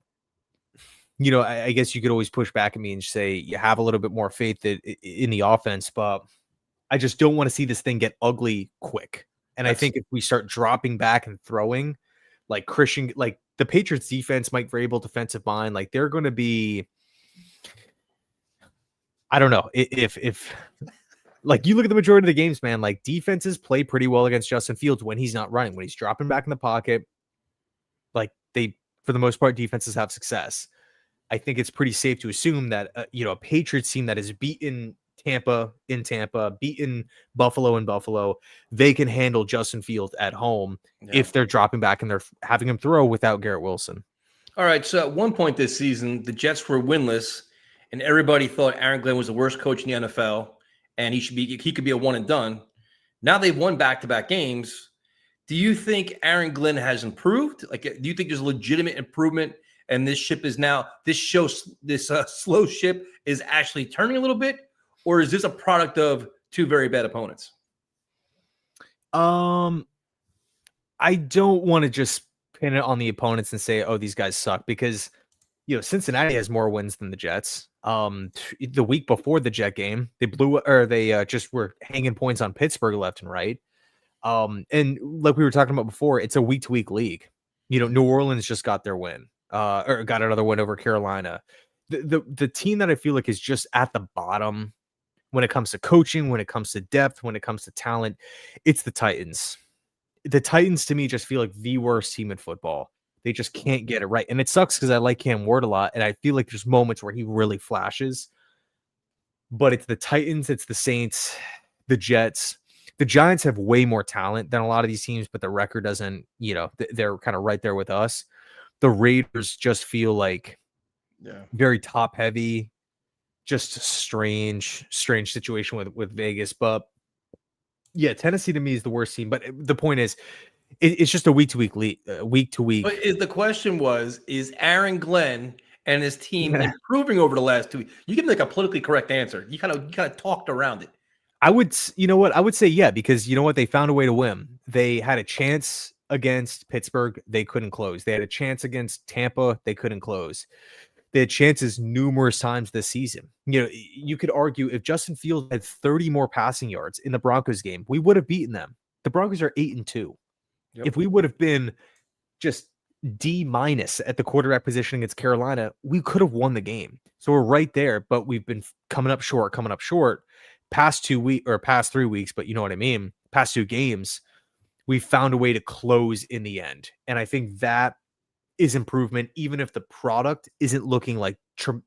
Speaker 4: I guess you could always push back at me and say you have a little bit more faith in the offense, but I just don't want to see this thing get ugly quick. And I think if we start dropping back and throwing, like Christian, like the Patriots defense, Mike Vrabel defensive mind, like they're going to be, I don't know if like you look at the majority of the games, man, like defenses play pretty well against Justin Fields when he's not running, when he's dropping back in the pocket. Like for the most part, defenses have success. I think it's pretty safe to assume that, a Patriots team that has beaten Tampa in Tampa, beaten Buffalo in Buffalo, they can handle Justin Fields at home if they're dropping back and they're having him throw without Garrett Wilson.
Speaker 3: All right. So at one point this season, the Jets were winless, and everybody thought Aaron Glenn was the worst coach in the NFL, and he could be a one and done. Now they've won back-to-back games. Do you think Aaron Glenn has improved? Like, do you think there's legitimate improvement, and this slow ship is actually turning a little bit? Or is this a product of two very bad opponents?
Speaker 4: I don't want to just pin it on the opponents and say, oh, these guys suck, because, Cincinnati has more wins than the Jets. The week before the Jet game, they just were hanging points on Pittsburgh left and right. And like we were talking about before, it's a week-to-week league. New Orleans just got their win, or got another win over Carolina. The team that I feel like is just at the bottom when it comes to coaching, when it comes to depth, when it comes to talent, it's the Titans. The Titans to me just feel like the worst team in football. They just can't get it right. And it sucks because I like Cam Ward a lot, and I feel like there's moments where he really flashes. But it's the Titans, it's the Saints, the Jets. The Giants have way more talent than a lot of these teams, but the record doesn't, they're kind of right there with us. The Raiders just feel like very top heavy, just a strange situation with Vegas. But yeah, Tennessee to me is the worst team. But the point is, it's just a week-to-week league, week-to-week.
Speaker 3: But the question is Aaron Glenn and his team improving over the last 2 weeks? You give me like a politically correct answer. You kind of talked around it.
Speaker 4: I would say yeah, because you know what? They found a way to win. They had a chance against Pittsburgh. They couldn't close. They had a chance against Tampa. They couldn't close. They had chances numerous times this season. You could argue if Justin Fields had 30 more passing yards in the Broncos game, we would have beaten them. The Broncos are 8-2. Yep. If we would have been just D- at the quarterback position against Carolina, we could have won the game. So we're right there, but we've been coming up short. Past 3 weeks, but you know what I mean? Past 2 games, we found a way to close in the end. And I think that is improvement, even if the product isn't looking like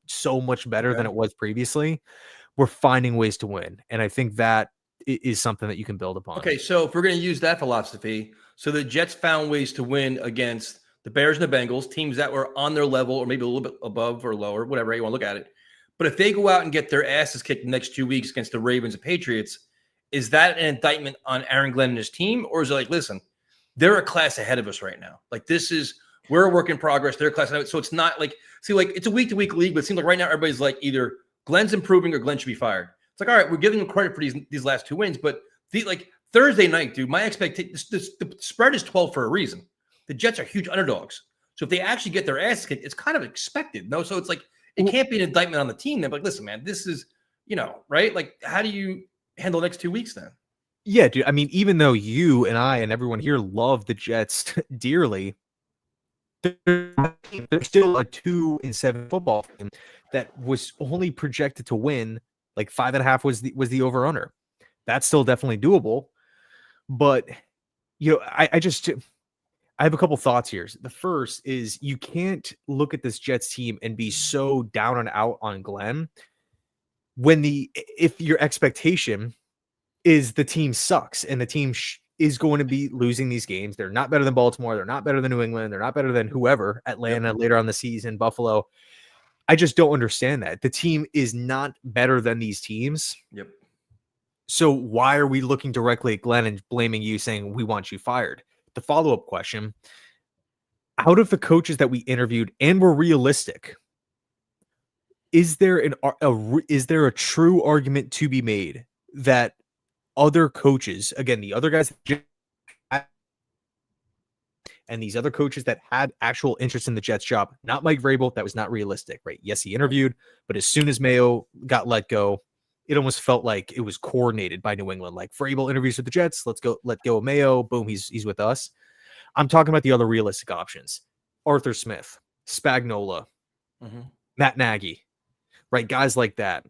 Speaker 4: so much better than it was previously. We're finding ways to win. And I think that is something that you can build upon.
Speaker 3: Okay, so if we're going to use that philosophy, so the Jets found ways to win against the Bears and the Bengals, teams that were on their level or maybe a little bit above or lower, whatever you want to look at it. But if they go out and get their asses kicked the next 2 weeks against the Ravens and Patriots, is that an indictment on Aaron Glenn and his team? Or is it like, listen, they're a class ahead of us right now. Like we're a work in progress. They're a class ahead of us. So it's not like, it's a week-to-week league, but it seems like right now everybody's like either Glenn's improving or Glenn should be fired. It's like, all right, we're giving him credit for these last 2 wins, but Thursday night, dude, my expectation, the spread is 12 for a reason. The Jets are huge underdogs. So if they actually get their ass kicked, it's kind of expected. No, so it's like, it can't be an indictment on the team. They're like, listen, man, this is, right? Like, how do you handle the next 2 weeks then?
Speaker 4: Yeah, dude. I mean, even though you and I and everyone here love the Jets dearly, they're still a 2-7 football team that was only projected to win like 5.5 was the over under. That's still definitely doable. But I have a couple thoughts here. The first is you can't look at this Jets team and be so down and out on Glenn if your expectation is the team sucks and the team is going to be losing these games. They're not better than Baltimore. They're not better than New England. They're not better than whoever, Atlanta later on the season, Buffalo. I just don't understand that. The team is not better than these teams.
Speaker 3: Yep.
Speaker 4: So why are we looking directly at Glenn and blaming you, saying we want you fired? The follow-up question, out of the coaches that we interviewed and were realistic, is there a true argument to be made that other coaches, again, the other guys and these other coaches that had actual interest in the Jets job, not Mike Vrabel, that was not realistic, right? Yes, he interviewed, but as soon as Mayo got let go, it almost felt like it was coordinated by New England. Like Vrabel interviews with the Jets, let go of Mayo, boom, he's with us. I'm talking about the other realistic options. Arthur Smith, Spagnuolo, Matt Nagy, right? Guys like that.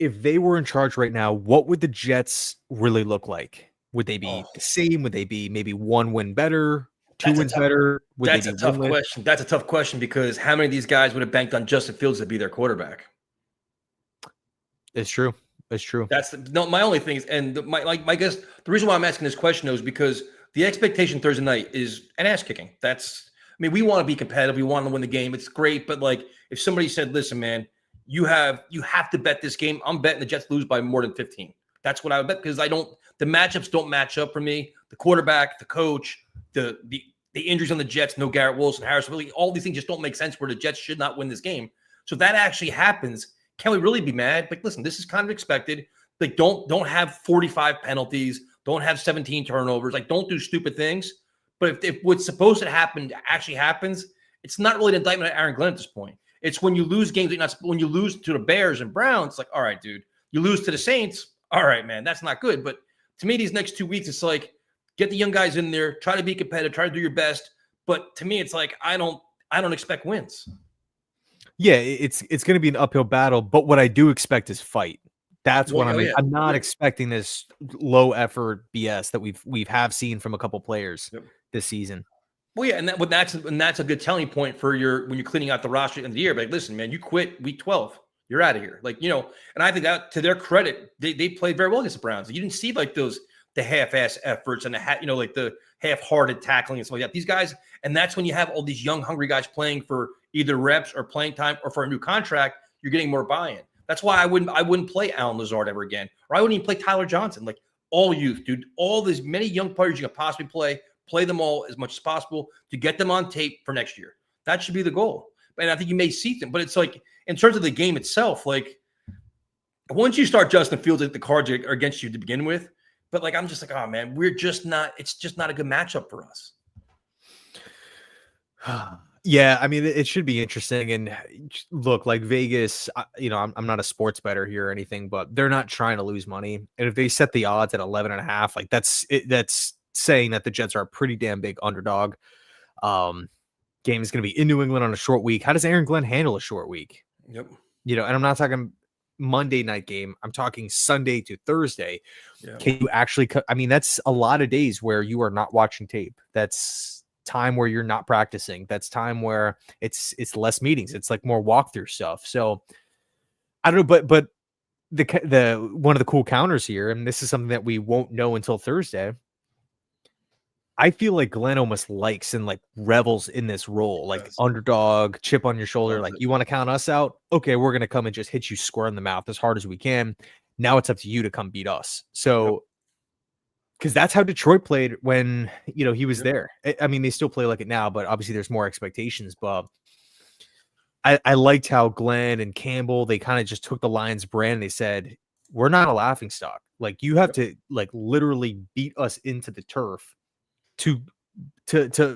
Speaker 4: If they were in charge right now, what would the Jets really look like? Would they be the same? Would they be maybe 1 win better, 2 wins better?
Speaker 3: That's a tough question. That's a tough question because how many of these guys would have banked on Justin Fields to be their quarterback?
Speaker 4: It's true. It's true.
Speaker 3: My only thing is, and my guess, the reason why I'm asking this question is because the expectation Thursday night is an ass kicking. We want to be competitive. We want to win the game. It's great. But like, if somebody said, listen, man, you have to bet this game. I'm betting the Jets lose by more than 15. That's what I would bet because the matchups don't match up for me. The quarterback, the coach, the injuries on the Jets, no Garrett Wilson, Harris, really, all these things just don't make sense where the Jets should not win this game. So if that actually happens, can we really be mad? Like, listen, this is kind of expected. Like, don't have 45 penalties. Don't have 17 turnovers. Like, don't do stupid things. But if what's supposed to happen actually happens, it's not really an indictment of Aaron Glenn at this point. It's when you lose games, when you lose to the Bears and Browns, it's like, all right, dude, you lose to the Saints. All right, man, that's not good. But to me, these next 2 weeks, it's like, get the young guys in there, try to be competitive, try to do your best. But to me, it's like, I don't expect wins.
Speaker 4: Yeah, it's going to be an uphill battle, but what I do expect is fight. That's what I mean.
Speaker 3: Yeah.
Speaker 4: I'm not expecting this low effort BS that we've seen from a couple players this season.
Speaker 3: Well, yeah, and that's a good telling point for when you're cleaning out the roster in the year. Like, listen, man, you quit week 12, you're out of here. Like, and I think that to their credit, they played very well against the Browns. You didn't see like the half-ass efforts and like the half-hearted tackling and stuff like that. These guys, and that's when you have all these young, hungry guys playing for either reps or playing time or for a new contract. You're getting more buy-in. That's why I wouldn't play Allen Lazard ever again, or I wouldn't even play Tyler Johnson. Like, all youth, dude, all these many young players you can possibly play them all as much as possible to get them on tape for next year. That should be the goal. And I think you may see them, but it's like, in terms of the game itself, like, once you start Justin Fields, the cards are against you to begin with. But like, I'm just like, oh man, it's just not a good matchup for us.
Speaker 4: Yeah, I mean, it should be interesting. And look, like Vegas, I'm not a sports bettor here or anything, but they're not trying to lose money. And if they set the odds at 11.5, like that's saying that the Jets are a pretty damn big underdog. Game is going to be in New England on a short week. How does Aaron Glenn handle a short week?
Speaker 3: Yep.
Speaker 4: And I'm not talking Monday night game. I'm talking Sunday to Thursday. Yeah. Can you actually, I mean, that's a lot of days where you are not watching tape. That's time where you're not practicing. That's time where it's less meetings. It's like more walkthrough stuff. So I don't know, but the one of the cool counters here, and this is something that we won't know until Thursday. I feel like Glenn almost likes and like revels in this role, like underdog, chip on your shoulder. Like, you want to count us out? Okay, we're going to come and just hit you square in the mouth as hard as we can. Now it's up to you to come beat us. So, because that's how Detroit played when, he was there. I mean, they still play like it now, but obviously there's more expectations. But I liked how Glenn and Campbell, they kind of just took the Lions brand and they said, we're not a laughing stock. Like, you have to like literally beat us into the turf to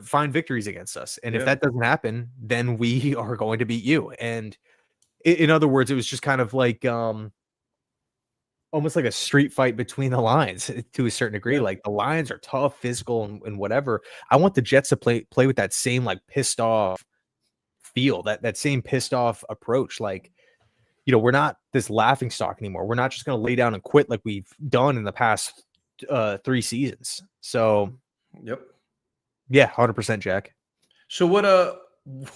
Speaker 4: find victories against us. And if that doesn't happen, then we are going to beat you. And in other words, it was just kind of like almost like a street fight between the Lions to a certain degree. Like, the Lions are tough, physical, and whatever. I want the Jets to play with that same like pissed off feel, that same pissed off approach. Like, we're not this laughing stock anymore. We're not just going to lay down and quit like we've done in the past 3 seasons. So yeah, 100%, Jack.
Speaker 3: So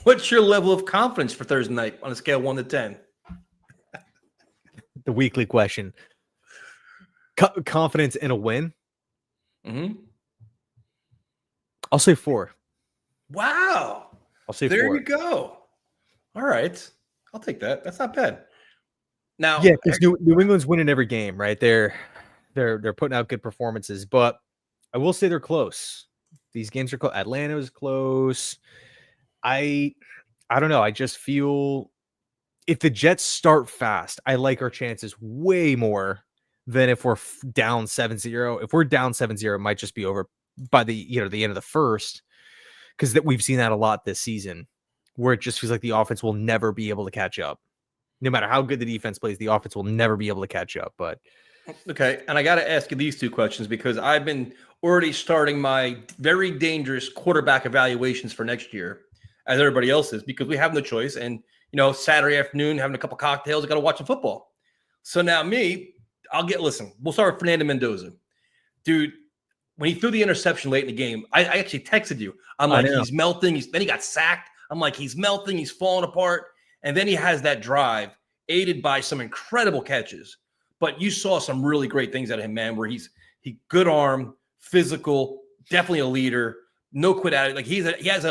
Speaker 3: what's your level of confidence for Thursday night on a scale of 1 to 10?
Speaker 4: The weekly question. Confidence in a win?
Speaker 3: Mm-hmm.
Speaker 4: I'll say 4.
Speaker 3: Wow.
Speaker 4: I'll say 4.
Speaker 3: There you go. All right. I'll take that. That's not bad. Now,
Speaker 4: yeah, because New England's winning every game, right? They're putting out good performances, but I will say they're close. These games are close. Atlanta is close. I don't know. I just feel if the Jets start fast, I like our chances way more than if we're down 7-0. If we're down 7-0, it might just be over by the end of the first, because we've seen that a lot this season, where it just feels like the offense will never be able to catch up. No matter how good the defense plays, the offense will never be able to catch up. But
Speaker 3: okay, and I got to ask you these 2 questions because I've been already starting my very dangerous quarterback evaluations for next year, as everybody else is, because we have no choice. And, Saturday afternoon, having a couple cocktails, I got to watch some football. So now listen, we'll start with Fernando Mendoza. Dude, when he threw the interception late in the game, I actually texted you. I'm like, he's melting. Then he got sacked. I'm like, he's melting. He's falling apart. And then he has that drive aided by some incredible catches. But you saw some really great things out of him, man, where he good arm, physical, definitely a leader, no quit attitude. Like he has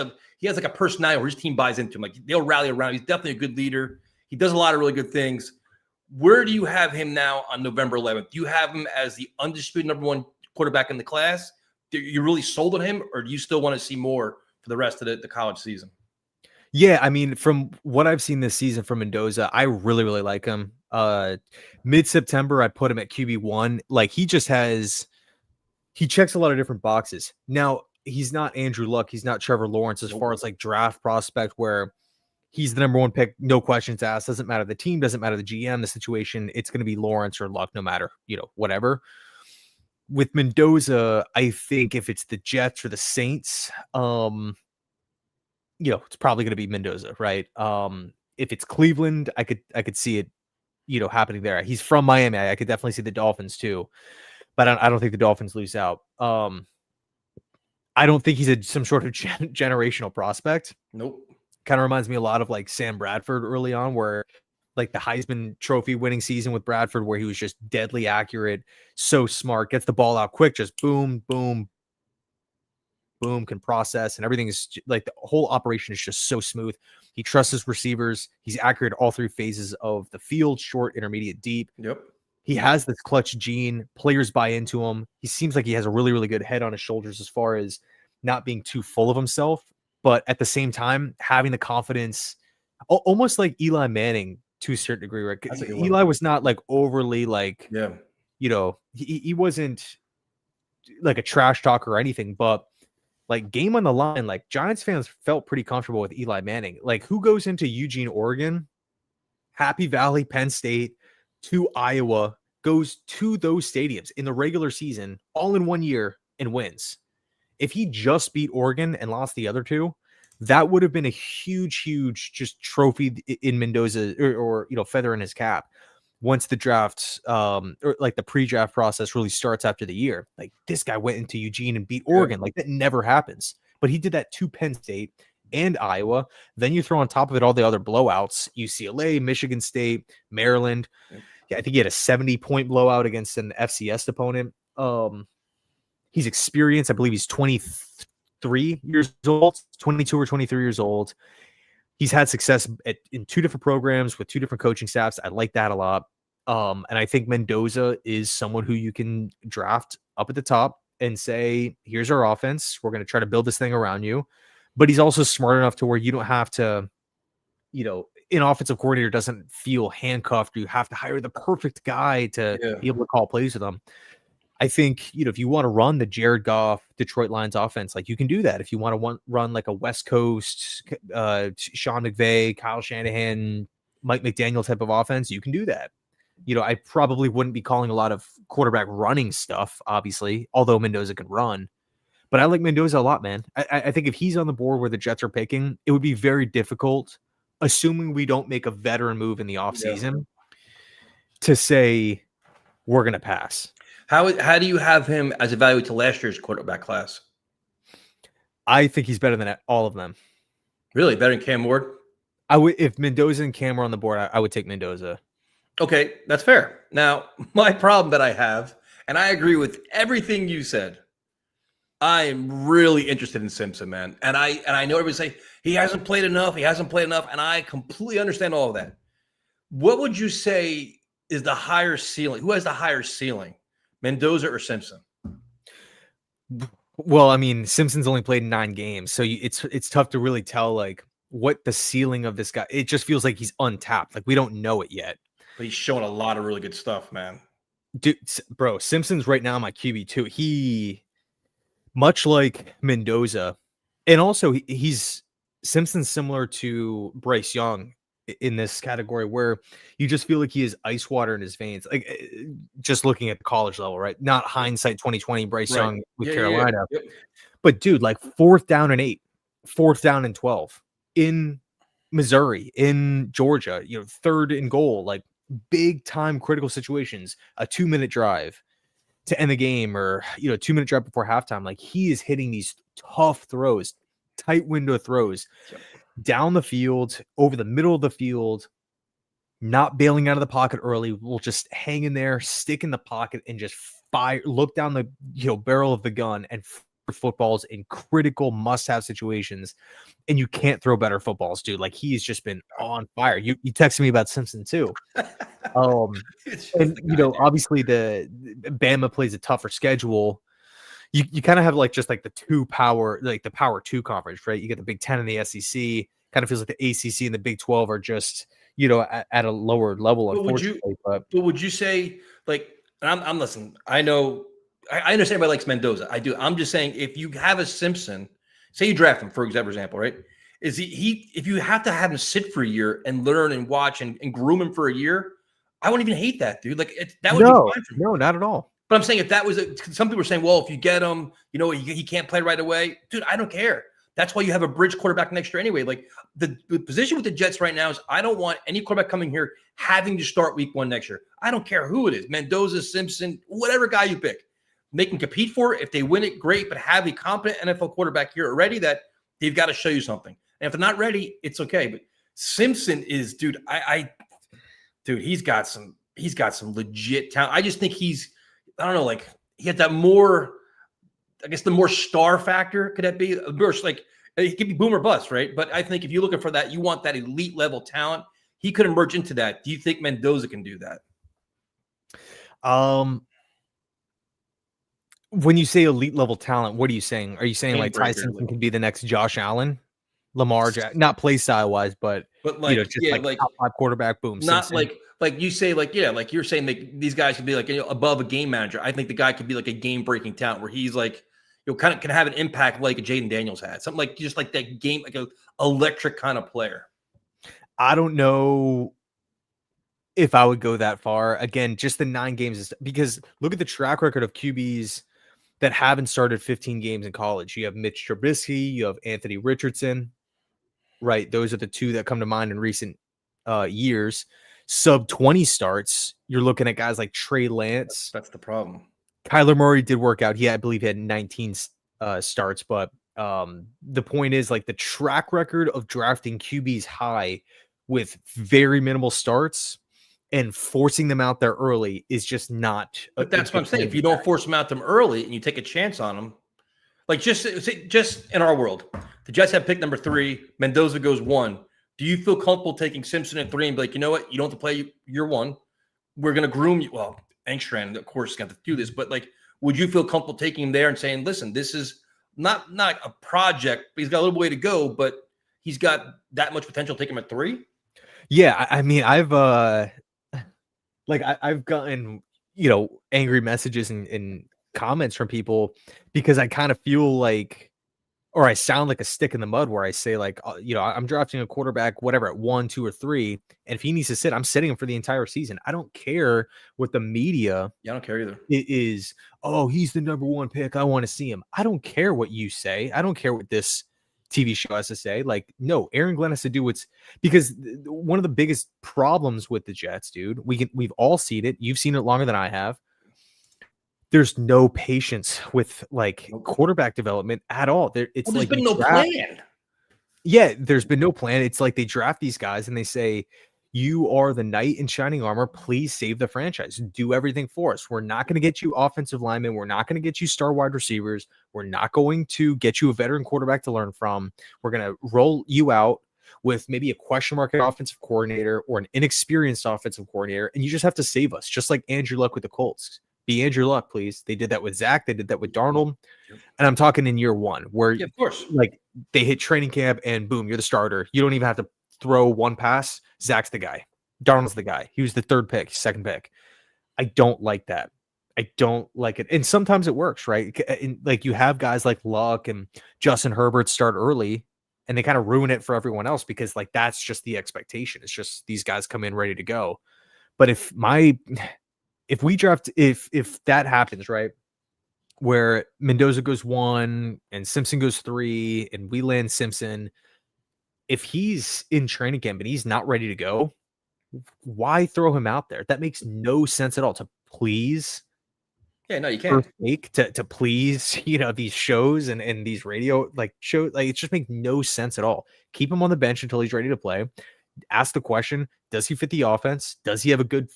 Speaker 3: like a personality where his team buys into him. Like, they'll rally around him. He's definitely a good leader. He does a lot of really good things. Where do you have him now on November 11th? Do you have him as the undisputed number 1 quarterback in the class? Do you really sold on him, or do you still want to see more for the rest of the college season?
Speaker 4: Yeah, I mean, from what I've seen this season from Mendoza, I really, really like him. Mid-September, I put him at QB1. Like, he checks a lot of different boxes. Now, he's not Andrew Luck. He's not Trevor Lawrence as far as like draft prospect, where he's the number one pick, no questions asked. Doesn't matter the team, doesn't matter the GM, the situation. It's going to be Lawrence or Luck, no matter, whatever. With Mendoza, I think if it's the Jets or the Saints, it's probably going to be Mendoza, right? If it's Cleveland, I could see it, happening there. He's from Miami. I could definitely see the Dolphins too, but I don't think the Dolphins lose out. I don't think he's some sort of generational prospect.
Speaker 3: Nope.
Speaker 4: Kind of reminds me a lot of like Sam Bradford early on, where like the Heisman Trophy winning season with Bradford, where he was just deadly accurate, so smart, gets the ball out quick, just boom, boom, boom, can process, and everything is like the whole operation is just so smooth. He trusts his receivers. He's accurate all three phases of the field, short, intermediate, deep.
Speaker 3: Yep.
Speaker 4: He has this clutch gene. Players buy into him. He seems like he has a really, really good head on his shoulders as far as not being too full of himself, but at the same time, having the confidence, almost like Eli Manning to a certain degree, right? Eli was not like overly like, he wasn't like a trash talker or anything, but like game on the line, like Giants fans felt pretty comfortable with Eli Manning. Like who goes into Eugene, Oregon, Happy Valley, Penn State, to Iowa, goes to those stadiums in the regular season all in 1 year and wins? If he just beat Oregon and lost the other two, that would have been a huge just trophy in Mendoza or feather in his cap once the draft or like the pre-draft process really starts after the year. Like this guy went into Eugene and beat Oregon. Like that never happens. But he did that to Penn State and Iowa. Then you throw on top of it all the other blowouts, UCLA, Michigan State, Maryland. Yeah, I think he had a 70-point blowout against an FCS opponent. He's experienced. I believe he's 23 years old, 22 or 23 years old. He's had success in two different programs with two different coaching staffs. I like that a lot. And I think Mendoza is someone who you can draft up at the top and say, here's our offense. We're going to try to build this thing around you. But he's also smart enough to where you don't have to, an offensive coordinator doesn't feel handcuffed. You have to hire the perfect guy to be able to call plays with them. I think, if you want to run the Jared Goff, Detroit Lions offense, like you can do that. If you want to run like a West Coast, Sean McVay, Kyle Shanahan, Mike McDaniel type of offense, you can do that. I probably wouldn't be calling a lot of quarterback running stuff, obviously, although Mendoza can run. But I like Mendoza a lot, man. I think if he's on the board where the Jets are picking, it would be very difficult, assuming we don't make a veteran move in the offseason, to say we're going to pass.
Speaker 3: How do you have him as evaluated to last year's quarterback class?
Speaker 4: I think he's better than all of them.
Speaker 3: Really? Better than Cam Ward?
Speaker 4: I would, if Mendoza and Cam were on the board, I would take Mendoza.
Speaker 3: Okay, that's fair. Now, my problem that I have, and I agree with everything you said, I am really interested in Simpson, man. And I know everybody say he hasn't played enough, and I completely understand all of that. What would you say is the higher ceiling? Who has the higher ceiling, Mendoza or Simpson?
Speaker 4: Well, I mean, Simpson's only played 9 games, so it's tough to really tell like what the ceiling of this guy. It just feels like he's untapped. Like we don't know it yet.
Speaker 3: But he's showing a lot of really good stuff, man.
Speaker 4: Dude, bro, Simpson's right now my QB2. He, much like Mendoza, and also he's Simpson's similar to Bryce Young in this category where you just feel like he has ice water in his veins. Like just looking at the college level, right? Not hindsight 2020 Bryce Young with Carolina. Yeah. But dude, like 4th down and 8, 4th down and 12 in Missouri, in Georgia, 3rd and goal, like big time critical situations, a 2-minute drive to end the game, or 2-minute drive before halftime. Like he is hitting these tough throws, tight window throws down the field, over the middle of the field, not bailing out of the pocket early. Will just hang in there, stick in the pocket, and just fire, look down the barrel of the gun and footballs in critical must-have situations. And you can't throw better footballs, dude. Like he's just been on fire. You texted me about Simpson too. And obviously the Bama plays a tougher schedule. You kind of have like just like the power 2 conference, right? You get the Big Ten and the SEC. Kind of feels like the ACC and the Big 12 are just at a lower level. Unfortunately, but
Speaker 3: would you say like? And I'm listening. I know. I understand everybody likes Mendoza. I do. I'm just saying if you have a Simpson, say you draft him for example, right? is he if you have to have him sit for a year and learn and watch and groom him for a year, I wouldn't even hate that, dude. Like that would be fine for me.
Speaker 4: No, not at all.
Speaker 3: But I'm saying if that was some people are saying, well, if you get him, you know, he can't play right away, dude. I don't care. That's why you have a bridge quarterback next year anyway. Like the position with the Jets right now is I don't want any quarterback coming here having to start week 1 next year. I don't care who it is, Mendoza, Simpson, whatever guy you pick. They can compete for it. If they win it, great. But have a competent NFL quarterback here already that they've got to show you something. And if they're not ready, it's okay. But Simpson is, dude, dude, he's got some legit talent. I just think I don't know, like he had that more, I guess the more star factor. Could that be a burst? Like he could be boom or bust, right? But I think if you're looking for that, you want that elite level talent. He could emerge into that. Do you think Mendoza can do that?
Speaker 4: When you say elite level talent, what are you saying? Are you saying like Ty Simpson can be the next Josh Allen? Lamar, not play style wise, but like, you know, just like top 5 quarterback, boom.
Speaker 3: Not
Speaker 4: Simpson.
Speaker 3: like you say, like, yeah, like you're saying like these guys could be like, you know, above a game manager. I think the guy could be like a game breaking talent where he's like, you know, kind of can have an impact like a Jaden Daniels had. Something like just like that game, like a electric kind of player.
Speaker 4: I don't know if I would go that far. Again, just the 9 games because look at the track record of QBs that haven't started 15 games in college. You have Mitch Trubisky, you have Anthony Richardson, right? Those are the 2 that come to mind in recent years. Sub 20 starts. You're looking at guys like Trey Lance.
Speaker 3: That's the problem.
Speaker 4: Kyler Murray did work out. I believe he had 19 starts, but the point is like the track record of drafting QBs high with very minimal starts and forcing them out there early is just not.
Speaker 3: But that's what I'm saying. If you don't force them out them early and you take a chance on them, like just in our world, the Jets have pick number 3. Mendoza goes 1. Do you feel comfortable taking Simpson at 3 and be like, you know what? You don't have to play year 1. We're going to groom you. Well, Engstrand, of course, is going to do this, but like, would you feel comfortable taking him there and saying, listen, this is not a project, but he's got a little way to go, but he's got that much potential. Take him at 3.
Speaker 4: Yeah. I mean, I've gotten, you know, angry messages and comments from people because I kind of feel like, or I sound like a stick in the mud where I say like, you know, I'm drafting a quarterback, whatever, at 1, 2, or 3. And if he needs to sit, I'm sitting him for the entire season. I don't care what the media.
Speaker 3: Yeah, I don't care either.
Speaker 4: It is, oh, he's the number 1 pick. I want to see him. I don't care what you say. I don't care what this TV show has to say. Like, no, Aaron Glenn has to do because one of the biggest problems with the Jets, dude, we've all seen it. You've seen it longer than I have. There's no patience with like quarterback development at all. There's like
Speaker 3: been no plan.
Speaker 4: Yeah, there's been no plan. It's like they draft these guys and they say, you are the knight in shining armor. Please save the franchise. Do everything for us. We're not going to get you offensive linemen. We're not going to get you star wide receivers. We're not going to get you a veteran quarterback to learn from. We're going to roll you out with maybe a question mark at offensive coordinator or an inexperienced offensive coordinator. And you just have to save us, just like Andrew Luck with the Colts. Be Andrew Luck, please. They did that with Zach. They did that with Darnold. And I'm talking in year 1 where,
Speaker 3: yeah, of course,
Speaker 4: like they hit training camp and boom, you're the starter. You don't even have to throw 1 pass. Zach's the guy. Darnold's the guy. He was the 3rd pick, 2nd pick. I don't like that. I don't like it. And sometimes it works, right? And like you have guys like Luck and Justin Herbert start early and they kind of ruin it for everyone else because like that's just the expectation. It's just these guys come in ready to go. But if that happens, right, where Mendoza goes 1 and Simpson goes 3 and we land Simpson, if he's in training camp and he's not ready to go, why throw him out there? That makes no sense at all. To please,
Speaker 3: yeah, no, you can't
Speaker 4: to please, you know, these shows and these radio like shows, like it just makes no sense at all. Keep him on the bench until he's ready to play. Ask the question: does he fit the offense? Does he have a good,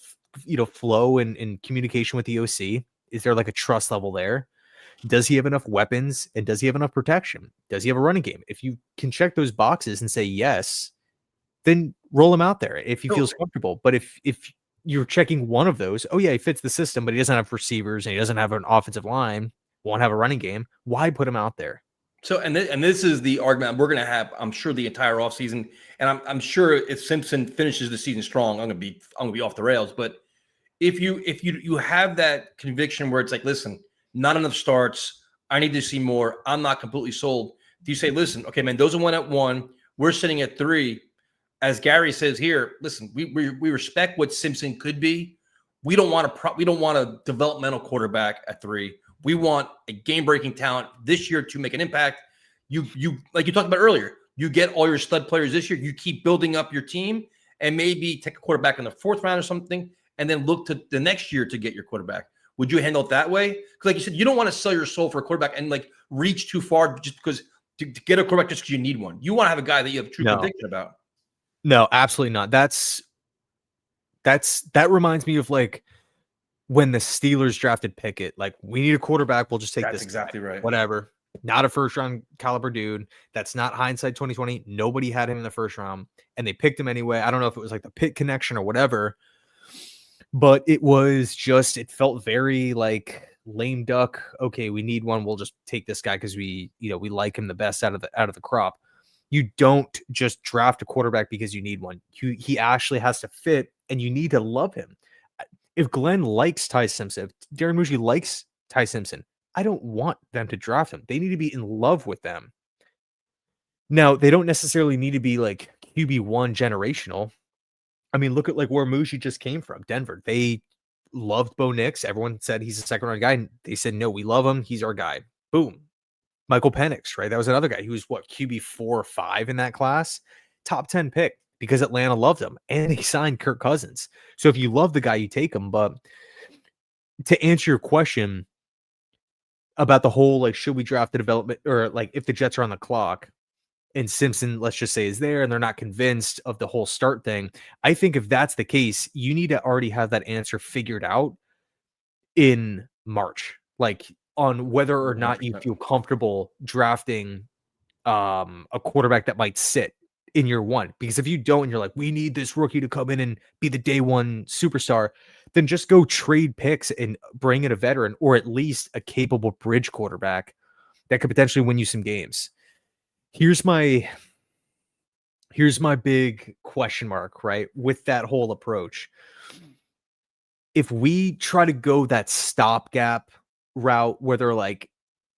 Speaker 4: you know, flow and communication with the OC? Is there like a trust level there? Does he have enough weapons and does he have enough protection? Does he have a running game? If you can check those boxes and say yes, then roll him out there if he feels comfortable. But if you're checking one of those, oh yeah, he fits the system, but he doesn't have receivers and he doesn't have an offensive line, won't have a running game, why put him out there?
Speaker 3: So, and this is the argument we're going to have, I'm sure, the entire offseason. And I'm sure if Simpson finishes the season strong, I'm going to be off the rails. But if you have that conviction where it's like, listen, not enough starts, I need to see more, I'm not completely sold. Do you say, listen, okay, Mendoza went at 1, We're sitting at 3. As Gary says here, listen, we respect what Simpson could be. We don't want a developmental quarterback at 3. We want a game-breaking talent this year to make an impact. You like you talked about earlier, you get all your stud players this year. You keep building up your team and maybe take a quarterback in the 4th round or something, and then look to the next year to get your quarterback. Would you handle it that way? Because like you said, you don't want to sell your soul for a quarterback and like reach too far just because to get a quarterback just because you need one. You want to have a guy that you have true conviction about.
Speaker 4: No, absolutely not. That reminds me of like when the Steelers drafted Pickett. Like, we need a quarterback. We'll just take
Speaker 3: That's
Speaker 4: this
Speaker 3: exactly
Speaker 4: guy.
Speaker 3: right.
Speaker 4: Whatever. Not a first round caliber dude. That's not hindsight 2020. Nobody had him in the first round, and they picked him anyway. I don't know if it was like the Pitt connection or whatever, but it felt very like lame duck. Okay, we need one. We'll just take this guy because we like him the best out of the crop. You don't just draft a quarterback because you need one. He actually has to fit, and you need to love him. If Glenn likes Ty Simpson, if Darren Muji likes Ty Simpson, I don't want them to draft him. They need to be in love with them. Now, they don't necessarily need to be like QB1 generational. I mean, look at like where Muji just came from, Denver. They loved Bo Nix. Everyone said he's a second-round guy. And they said, no, we love him. He's our guy. Boom. Michael Penix, right? That was another guy. He was QB 4 or 5 in that class. Top 10 pick because Atlanta loved him. And he signed Kirk Cousins. So if you love the guy, you take him. But to answer your question about the whole, like, should we draft the development, or like if the Jets are on the clock and Simpson, let's just say, is there and they're not convinced of the whole start thing. I think if that's the case, you need to already have that answer figured out in March, like on whether or not you feel comfortable drafting a quarterback that might sit in year 1. Because if you don't, and you're like, we need this rookie to come in and be the day 1 superstar, then just go trade picks and bring in a veteran, or at least a capable bridge quarterback that could potentially win you some games. Here's my big question mark, right? With that whole approach. If we try to go that stopgap route where they're like,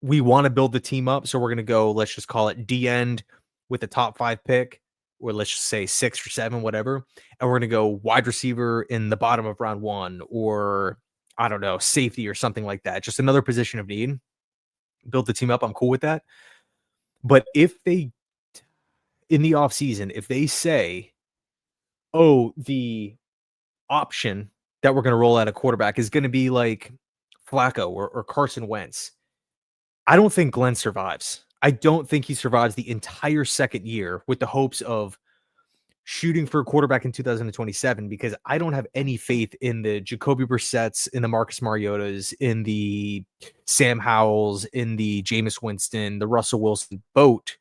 Speaker 4: we want to build the team up, so we're going to go, let's just call it D-end with the top 5 pick, or let's just say 6 or 7, whatever. And we're going to go wide receiver in the bottom of round 1, or I don't know, safety or something like that. Just another position of need. Build the team up. I'm cool with that. But if they, in the offseason, if they say, oh, the option that we're going to roll out a quarterback is going to be like Flacco or Carson Wentz, I don't think Glenn survives. I don't think he survives the entire second year with the hopes of shooting for a quarterback in 2027, because I don't have any faith in the Jacoby Brissetts, in the Marcus Mariotas, in the Sam Howells, in the Jameis Winston, the Russell Wilson boat.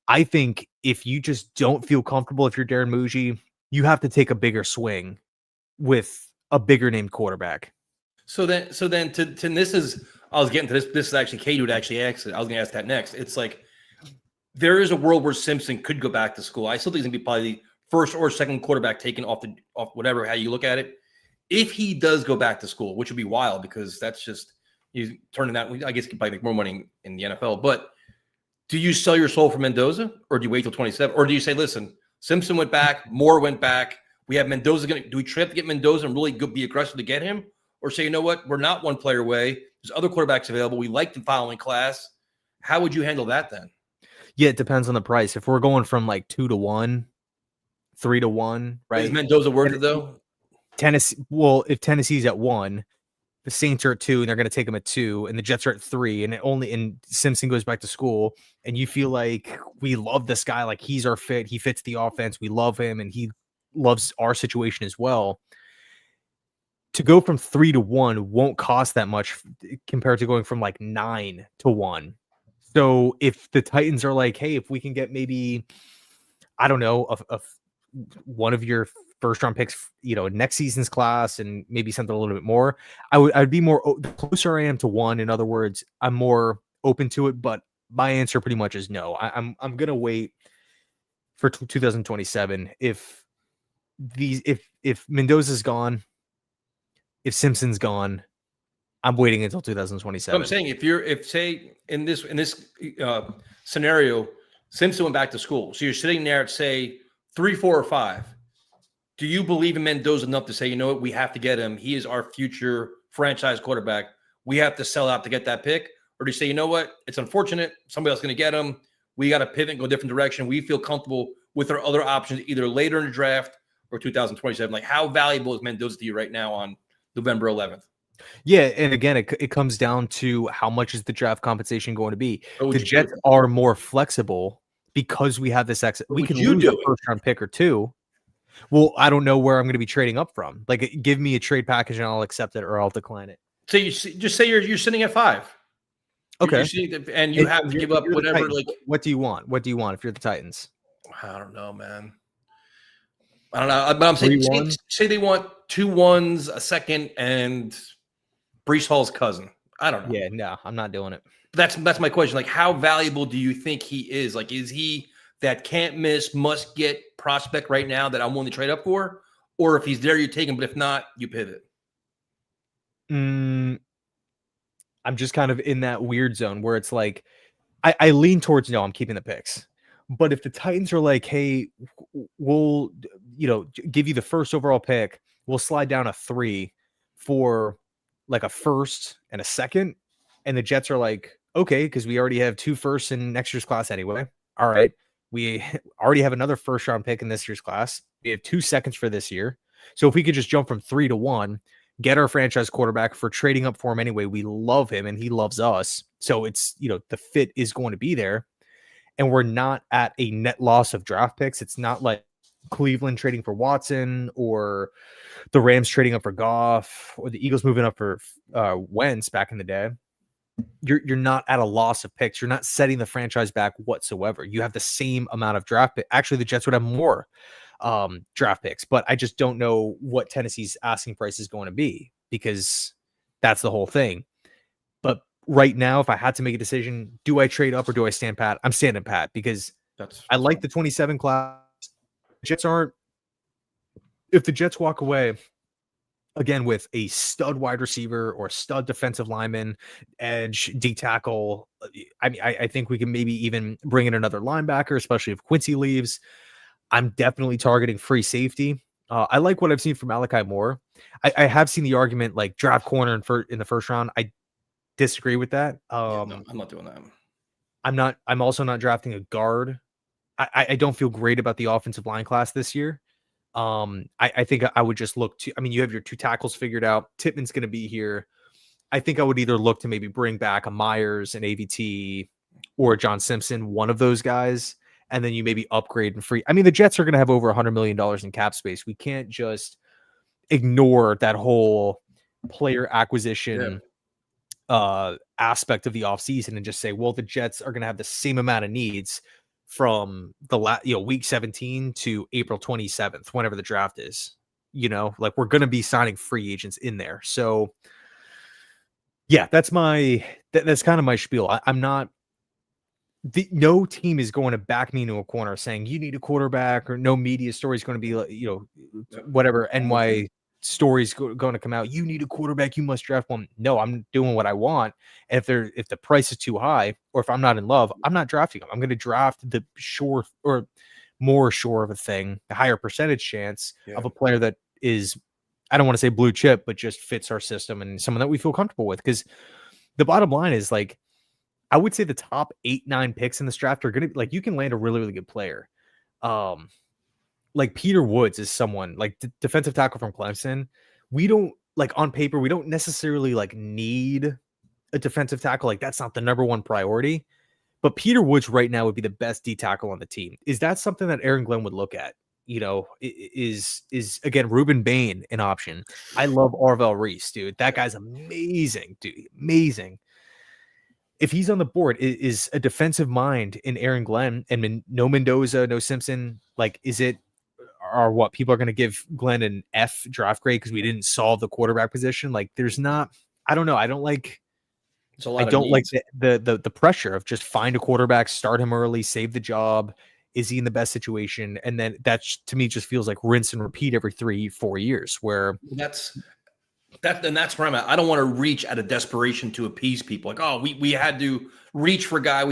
Speaker 4: I think if you just don't feel comfortable, if you're Darren Muji, you have to take a bigger swing with a bigger named quarterback.
Speaker 3: So then to this is, I was getting to this. This is actually Kate would actually ask it. I was going to ask that next. It's like, there is a world where Simpson could go back to school. I still think he's going to be probably the first or second quarterback taken off whatever, how you look at it. If he does go back to school, which would be wild, because that's just, you turning that, I guess you could probably make more money in the NFL. But do you sell your soul for Mendoza, or do you wait till 27? Or do you say, listen, Simpson went back, Moore went back, we have Mendoza do we try to get Mendoza and really be aggressive to get him? Or say, you know what, we're not one player away. There's other quarterbacks available. We like the following class. How would you handle that then?
Speaker 4: Yeah, it depends on the price. If we're going from like 2 to 1, 3 to 1, right?
Speaker 3: Is Mendoza worth it though?
Speaker 4: Tennessee. Well, if Tennessee's at 1, the Saints are at 2, and they're going to take them at 2, and the Jets are at 3, and Simpson goes back to school, and you feel like we love this guy, like he's our fit, he fits the offense, we love him, and he loves our situation as well. To go from 3 to 1 won't cost that much compared to going from like 9 to 1. So if the Titans are like, hey, if we can get maybe, I don't know, one of your first round picks, next season's class, and maybe something a little bit more, I'd be more, the closer I am to 1, in other words, I'm more open to it. But my answer pretty much is no. I'm going to wait for 2027. If Mendoza's gone, if Simpson's gone, I'm waiting until 2027.
Speaker 3: So I'm saying if say in this scenario, Simpson went back to school. So you're sitting there at, say, 3, 4, or 5. Do you believe in Mendoza enough to say, you know what, we have to get him. He is our future franchise quarterback. We have to sell out to get that pick? Or do you say, you know what, it's unfortunate. Somebody else is going to get him. We got to pivot and go a different direction. We feel comfortable with our other options, either later in the draft or 2027. Like, how valuable is Mendoza to you right now on November 11th?
Speaker 4: Yeah, and again, it comes down to how much is the draft compensation going to be.
Speaker 3: What would
Speaker 4: The
Speaker 3: you
Speaker 4: Jets
Speaker 3: do?
Speaker 4: are more flexible because we have this exit. We
Speaker 3: would
Speaker 4: can
Speaker 3: you
Speaker 4: lose a
Speaker 3: do?
Speaker 4: first-round pick or two. Well, I don't know where I'm going to be trading up from. Like, give me a trade package and I'll accept it or I'll decline it.
Speaker 3: So just say you're sitting at 5.
Speaker 4: Okay.
Speaker 3: And you have to give up
Speaker 4: You're the
Speaker 3: whatever.
Speaker 4: Titans.
Speaker 3: Like,
Speaker 4: What do you want? What do you want if you're the Titans?
Speaker 3: I don't know, man. I don't know. But I'm saying,
Speaker 4: 3-1?
Speaker 3: say they want 2 1s, a second, and Brees Hall's cousin. I don't know.
Speaker 4: Yeah, no, I'm not doing it.
Speaker 3: That's my question. Like, how valuable do you think he is? Like, is he that can't miss, must get prospect right now that I'm willing to trade up for? Or if he's there, you take him. But if not, you pivot.
Speaker 4: I'm just kind of in that weird zone where it's like, I lean towards no, I'm keeping the picks. But if the Titans are like, hey, we'll give you the first overall pick, we'll slide down a 3 for like a first and a second, and the Jets are like, okay, because we already have 2 firsts in next year's class anyway. All right, we already have another first round pick in this year's class. We have 2 seconds for this year. So if we could just jump from 3 to 1, get our franchise quarterback for trading up for him anyway. We love him and he loves us. So it's, the fit is going to be there. And we're not at a net loss of draft picks. It's not like Cleveland trading for Watson or the Rams trading up for Goff or the Eagles moving up for Wentz back in the day. You're not at a loss of picks. You're not setting the franchise back whatsoever. You have the same amount of draft picks. Actually, the Jets would have more draft picks, but I just don't know what Tennessee's asking price is going to be because that's the whole thing. But right now, if I had to make a decision, do I trade up or do I stand pat? I'm standing pat because I like the 27 class. Jets aren't. If the Jets walk away again with a stud wide receiver or stud defensive lineman, edge, D tackle, I think we can maybe even bring in another linebacker, especially if Quincy leaves. I'm definitely targeting free safety. I like what I've seen from Malachi Moore. I have seen the argument like draft corner in the first round. I disagree with that.
Speaker 3: No, I'm not doing that.
Speaker 4: I'm also not drafting a guard. I don't feel great about the offensive line class this year. I think I would just look to, you have your 2 tackles figured out. Tippmann's going to be here. I think I would either look to maybe bring back a Myers, an AVT, or a John Simpson, one of those guys. And then you maybe upgrade and free. The Jets are going to have over $100 million in cap space. We can't just ignore that whole player acquisition aspect of the offseason and just say, well, the Jets are going to have the same amount of needs from the week 17 to April 27th, whenever the draft is. Like we're going to be signing free agents in there. So yeah, that's kind of my spiel. I'm not. No team is going to back me into a corner saying you need a quarterback, or no media story is going to be whatever NY stories going to come out. You need a quarterback. You must draft one. No, I'm doing what I want. And if the price is too high, or if I'm not in love, I'm not drafting them. I'm going to draft the sure or more sure of a thing, a higher percentage chance of a player that is, I don't want to say blue chip, but just fits our system and someone that we feel comfortable with. Because the bottom line is like, I would say the top 8-9 picks in this draft are going to be like, you can land a really, really good player. Like Peter Woods is someone like defensive tackle from Clemson. We don't like on paper, we don't necessarily like need a defensive tackle. Like that's not the number one priority, but Peter Woods right now would be the best D tackle on the team. Is that something that Aaron Glenn would look at? Is again, Ruben Bain an option? I love Arvell Reese, dude. That guy's amazing, dude. Amazing. If he's on the board, is a defensive mind in Aaron Glenn and no Mendoza, no Simpson, like, are what people are going to give Glenn an F draft grade because we didn't solve the quarterback position? Like, there's not, I don't know. I don't like, I don't like the pressure of just find a quarterback, start him early, save the job. Is he in the best situation? And then that to me just feels like rinse and repeat every 3-4 years where
Speaker 3: that's where I'm at. I don't want to reach out of desperation to appease people. Like, oh, we had to reach for a guy.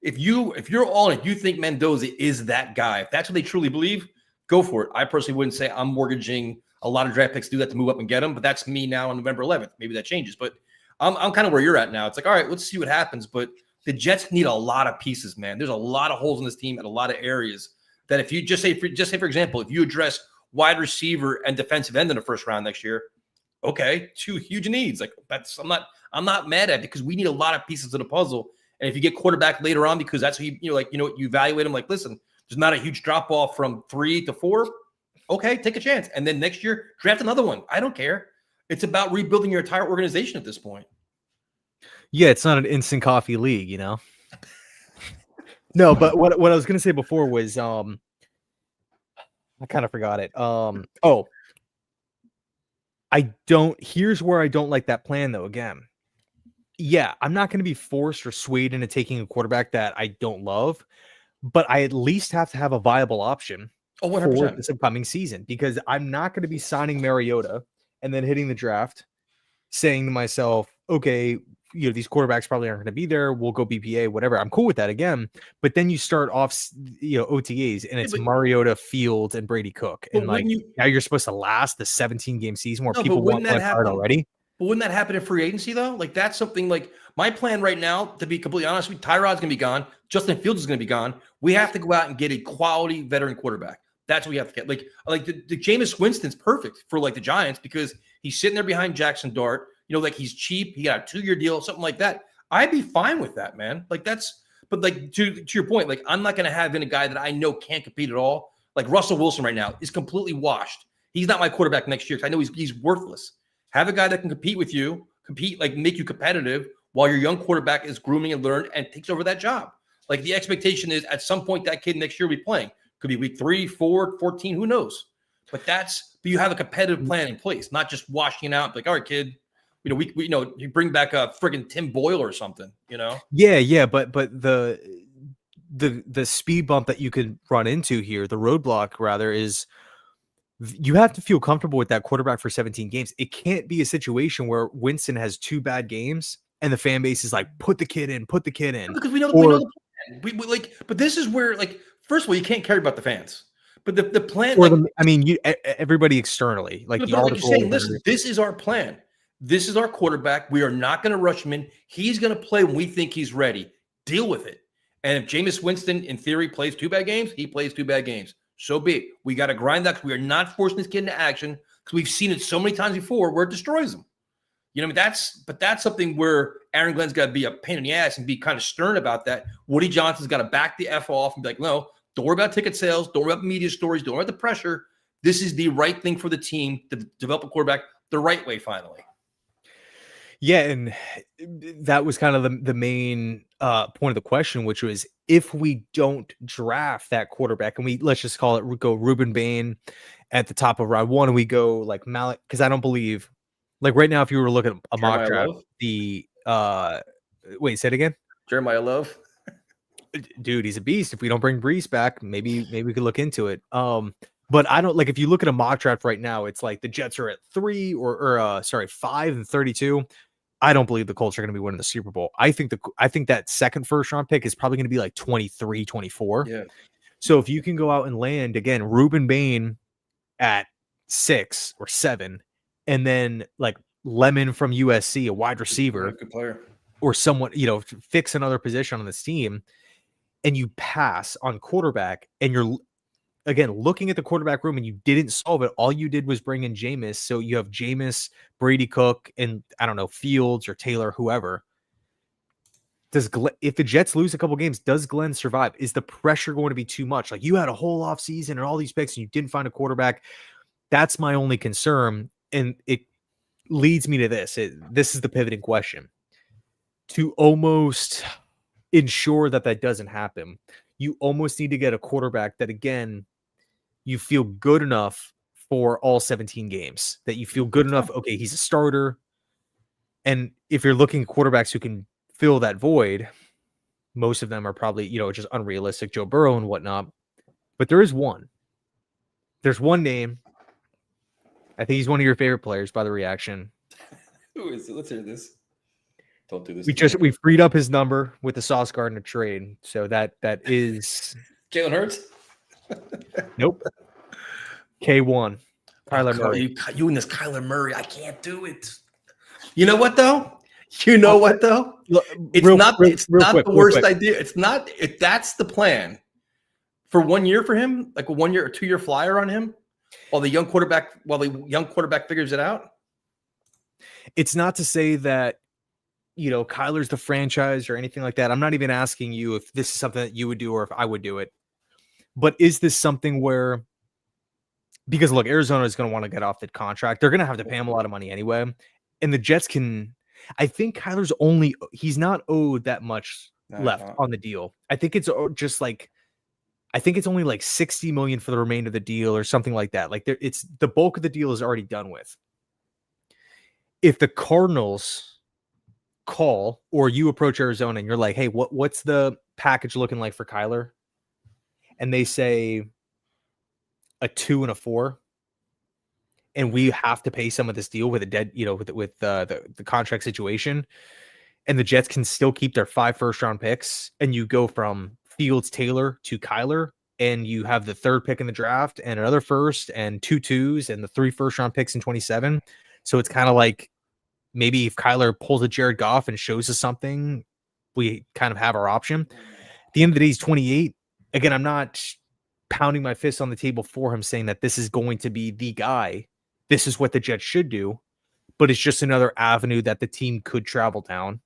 Speaker 3: if you're all in, if you think Mendoza is that guy, if that's what they truly believe, go for it. I personally wouldn't say I'm mortgaging a lot of draft picks to do that to move up and get him, but that's me now on November 11th. Maybe that changes, but I'm kind of where you're at now. It's like, all right, let's see what happens. But the Jets need a lot of pieces, man. There's a lot of holes in this team at a lot of areas that if you just say, for example, if you address wide receiver and defensive end in the first round next year, okay, 2 huge needs. Like I'm not mad at it because we need a lot of pieces of the puzzle. And if you get quarterback later on, because that's what you evaluate them, like, listen, there's not a huge drop off from 3 to 4. Okay, take a chance. And then next year, draft another one. I don't care. It's about rebuilding your entire organization at this point.
Speaker 4: Yeah, it's not an instant coffee league, you know? No, but what I was going to say before was, I kind of forgot it. Here's where I don't like that plan, though, again. Yeah, I'm not going to be forced or swayed into taking a quarterback that I don't love, but I at least have to have a viable option for
Speaker 3: 100%.
Speaker 4: this upcoming season, because I'm not going to be signing Mariota and then hitting the draft saying to myself, okay, these quarterbacks probably aren't going to be there. We'll go BPA, whatever. I'm cool with that again. But then you start off, OTAs, and it's Mariota, Fields, and Brady Cook. And now you're supposed to last the 17-game season where people want that hard already.
Speaker 3: But wouldn't that happen in free agency, though? Like, that's something like my plan right now, to be completely honest with you, Tyrod's going to be gone. Justin Fields is going to be gone. We have to go out and get a quality veteran quarterback. That's what we have to get. Like the Jameis Winston's perfect for like the Giants because he's sitting there behind Jackson Dart. Like he's cheap. He got a 2-year deal, something like that. I'd be fine with that, man. Like but like to your point, like I'm not going to have in a guy that I know can't compete at all. Like Russell Wilson right now is completely washed. He's not my quarterback next year because I know he's worthless. Have a guy that can compete with you, like make you competitive while your young quarterback is grooming and learned and takes over that job. Like the expectation is at some point that kid next year will be playing. Could be week 3, 4, 14, who knows? But you have a competitive plan in place, not just washing it out. Like, all right, kid, you bring back a friggin' Tim Boyle or something,
Speaker 4: Yeah, but the speed bump that you could run into here, the roadblock rather, is you have to feel comfortable with that quarterback for 17 games. It can't be a situation where Winston has 2 bad games and the fan base is like, put the kid in.
Speaker 3: Because we know the plan. We but this is where, like, first of all, you can't care about the fans. But the plan,
Speaker 4: everybody externally, like the article.
Speaker 3: Saying, listen, this is our plan. This is our quarterback. We are not going to rush him in. He's going to play when we think he's ready. Deal with it. And if Jameis Winston, in theory, plays 2 bad games, he plays 2 bad games. So be it. We got to grind that because we are not forcing this kid into action because we've seen it so many times before where it destroys him. That's something where Aaron Glenn's got to be a pain in the ass and be kind of stern about that. Woody Johnson's got to back the F off and be like, no, don't worry about ticket sales. Don't worry about media stories. Don't worry about the pressure. This is the right thing for the team to develop a quarterback the right way, finally.
Speaker 4: Yeah, and that was kind of the main point of the question, which was if we don't draft that quarterback and let's just call it go Ruben Bain at the top of round 1 and we go like Malik, because I don't believe, like right now, if you were looking at a mock draft, wait, say it again.
Speaker 3: Jeremiah Love.
Speaker 4: Dude, he's a beast. If we don't bring Brees back, maybe we could look into it. But I don't, like, if you look at a mock draft right now, it's like the Jets are at 5 and 32. I don't believe the Colts are going to be winning the Super Bowl. I think that second first round pick is probably going to be like 23, 24.
Speaker 3: Yeah.
Speaker 4: So if you can go out and land again, Ruben Bain at 6 or 7, and then like Lemon from USC, a wide receiver,
Speaker 3: good player,
Speaker 4: or someone, fix another position on this team, and you pass on quarterback, and you're again looking at the quarterback room and you didn't solve it. All you did was bring in Jameis. So you have Jameis, Brady Cook, and I don't know, Fields or Taylor, whoever. If the Jets lose a couple games, does Glenn survive? Is the pressure going to be too much? Like, you had a whole off season and all these picks and you didn't find a quarterback. That's my only concern. And it leads me to this. This is the pivoting question. To almost ensure that doesn't happen, you almost need to get a quarterback that, again, you feel good enough for all 17 games, that you feel good enough. Okay, he's a starter. And if you're looking at quarterbacks who can fill that void, most of them are probably, just unrealistic, Joe Burrow and whatnot. But there is one. There's one name. I think he's one of your favorite players by the reaction.
Speaker 3: Who is it? Let's hear this. Don't do this.
Speaker 4: We freed up his number with the Sauce Gardner trade. So that is
Speaker 3: Jalen Hurts.
Speaker 4: nope. K1. Kyler Murray.
Speaker 3: You and this Kyler Murray, I can't do it. You know what though? It's not the worst idea. It's not. If that's the plan for 1 year for him, like a 1 year or 2 year flyer on him, while the young quarterback figures it out.
Speaker 4: It's not to say that, Kyler's the franchise or anything like that. I'm not even asking you if this is something that you would do or if I would do it. But is this something where, because look, Arizona is going to want to get off the contract. They're going to have to pay him a lot of money anyway. And the Jets I think Kyler's he's not owed that much left on the deal. I think it's just like, I think it's only like $60 million for the remainder of the deal or something like that. Like it's the bulk of the deal is already done with. If the Cardinals call or you approach Arizona and you're like, hey, what's the package looking like for Kyler? And they say a 2 and a 4, and we have to pay some of this deal with a dead, with the contract situation, and the Jets can still keep their 5 first-round picks, and you go from Fields, Taylor to Kyler, and you have the 3rd pick in the draft and another first and 2 2s and the 3 first-round picks in 27. So it's kind of like, maybe if Kyler pulls a Jared Goff and shows us something, we kind of have our option. At the end of the day, he's 28. Again, I'm not pounding my fist on the table for him saying that this is going to be the guy. This is what the Jets should do. But it's just another avenue that the team could travel down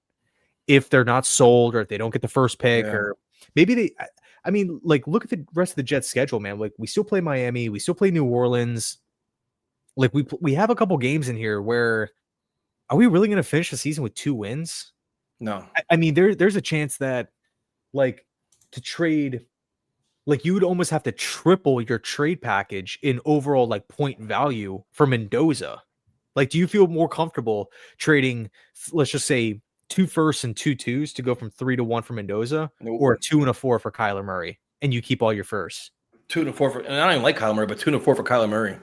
Speaker 4: if they're not sold or if they don't get the first pick or maybe look at the rest of the Jets schedule, man. Like we still play Miami. We still play New Orleans. Like we have a couple games in here where, are we really going to finish the season with 2 wins?
Speaker 3: No.
Speaker 4: I mean, there's a chance that, like, to trade, like, you would almost have to triple your trade package in overall, like, point value for Mendoza. Like, do you feel more comfortable trading, let's just say, 2 firsts and 2 2s to go from 3 to 1 for Mendoza, or a 2 and a 4 for Kyler Murray, and you keep all your firsts?
Speaker 3: 2 and 4 and I don't even like Kyler Murray, but 2 and 4 for Kyler Murray.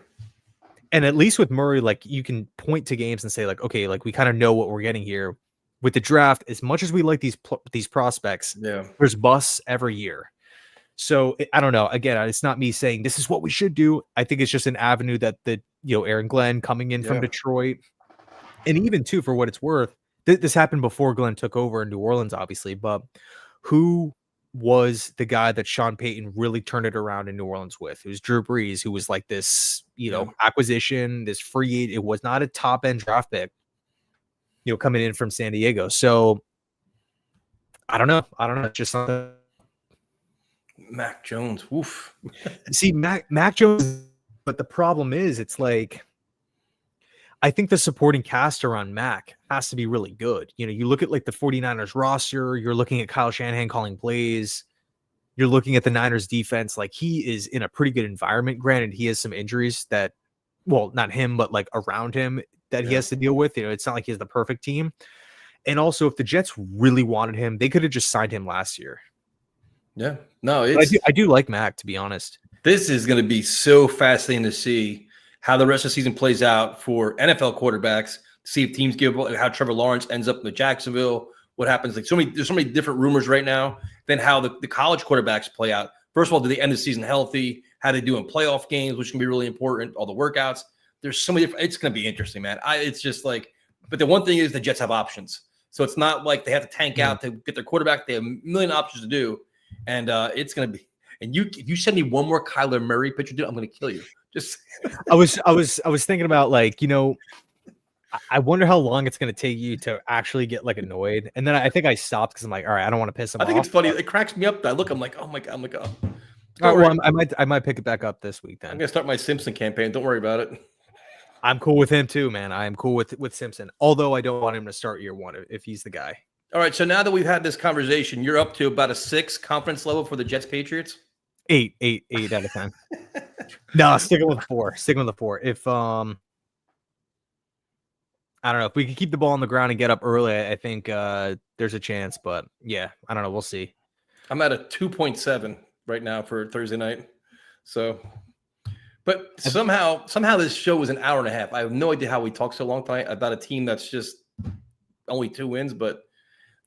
Speaker 4: And at least with Murray, like, you can point to games and say, like, okay, like, we kind of know what we're getting here. With the draft, as much as we like these prospects, there's busts every year. So I don't know. Again, it's not me saying this is what we should do. I think it's just an avenue that Aaron Glenn coming in from Detroit, and even too, for what it's worth, this happened before Glenn took over in New Orleans, obviously. But who was the guy that Sean Payton really turned it around in New Orleans with? It was Drew Brees, who was like this, acquisition, this free agent. It was not a top end draft pick, coming in from San Diego. So I don't know. Just something.
Speaker 3: Mac Jones. Oof.
Speaker 4: See, Mac Jones. But the problem is, it's like, I think the supporting cast around Mac has to be really good. You look at like the 49ers roster, you're looking at Kyle Shanahan calling plays, you're looking at the Niners defense. Like, he is in a pretty good environment. Granted, he has some injuries that, well, not him, but like around him that he has to deal with. It's not like he has the perfect team. And also, if the Jets really wanted him, they could have just signed him last year.
Speaker 3: Yeah. No,
Speaker 4: I do like Mac, to be honest.
Speaker 3: This is going to be so fascinating to see how the rest of the season plays out for NFL quarterbacks, to see if teams give up, how Trevor Lawrence ends up with Jacksonville, what happens. Like there's so many different rumors right now, then how the college quarterbacks play out. First of all, do they end the season healthy? How they do in playoff games, which can be really important, all the workouts. There's so many different, it's going to be interesting, man. It's just like, but the one thing is the Jets have options. So it's not like they have to tank out to get their quarterback. They have a million options to do. And it's going to be, and if you send me one more Kyler Murray picture, dude, I'm going to kill you. Just
Speaker 4: I was thinking about, like, I wonder how long it's going to take you to actually get like annoyed. And then I think I stopped because I'm like, all right, I don't want to piss him off.
Speaker 3: I think it's funny. It cracks me up. I'm like, oh my God. I'm like, oh.
Speaker 4: All right, well, I might pick it back up this week then.
Speaker 3: I'm going to start my Simpson campaign. Don't worry about it.
Speaker 4: I'm cool with him too, man. I am cool with Simpson. Although I don't want him to start year 1 if he's the guy.
Speaker 3: All right. So now that we've had this conversation, you're up to about a 6 confidence level for the Jets Patriots.
Speaker 4: 8 out of 10. No, sticking with 4. If I don't know, if we can keep the ball on the ground and get up early, I think there's a chance. But yeah, I don't know. We'll see.
Speaker 3: I'm at a 2.7 right now for Thursday night. So, but somehow this show was an hour and a half. I have no idea how we talked so long tonight about a team that's just only 2 wins, but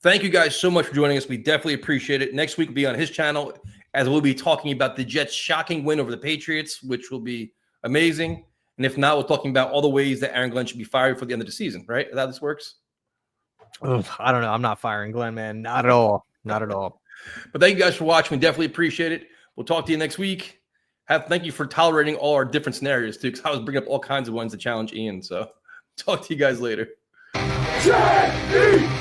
Speaker 3: Thank you guys so much for joining us. We definitely appreciate it. Next week will be on his channel, as we'll be talking about the Jets' shocking win over the Patriots, which will be amazing. And if not, we're talking about all the ways that Aaron Glenn should be fired for the end of the season, right? Is that how this works?
Speaker 4: Ugh, I don't know. I'm not firing Glenn, man. Not at all. Not at all.
Speaker 3: But thank you guys for watching. We definitely appreciate it. We'll talk to you next week. Thank you for tolerating all our different scenarios, too, because I was bringing up all kinds of ones to challenge Ian. So talk to you guys later.
Speaker 2: J-E-T-S,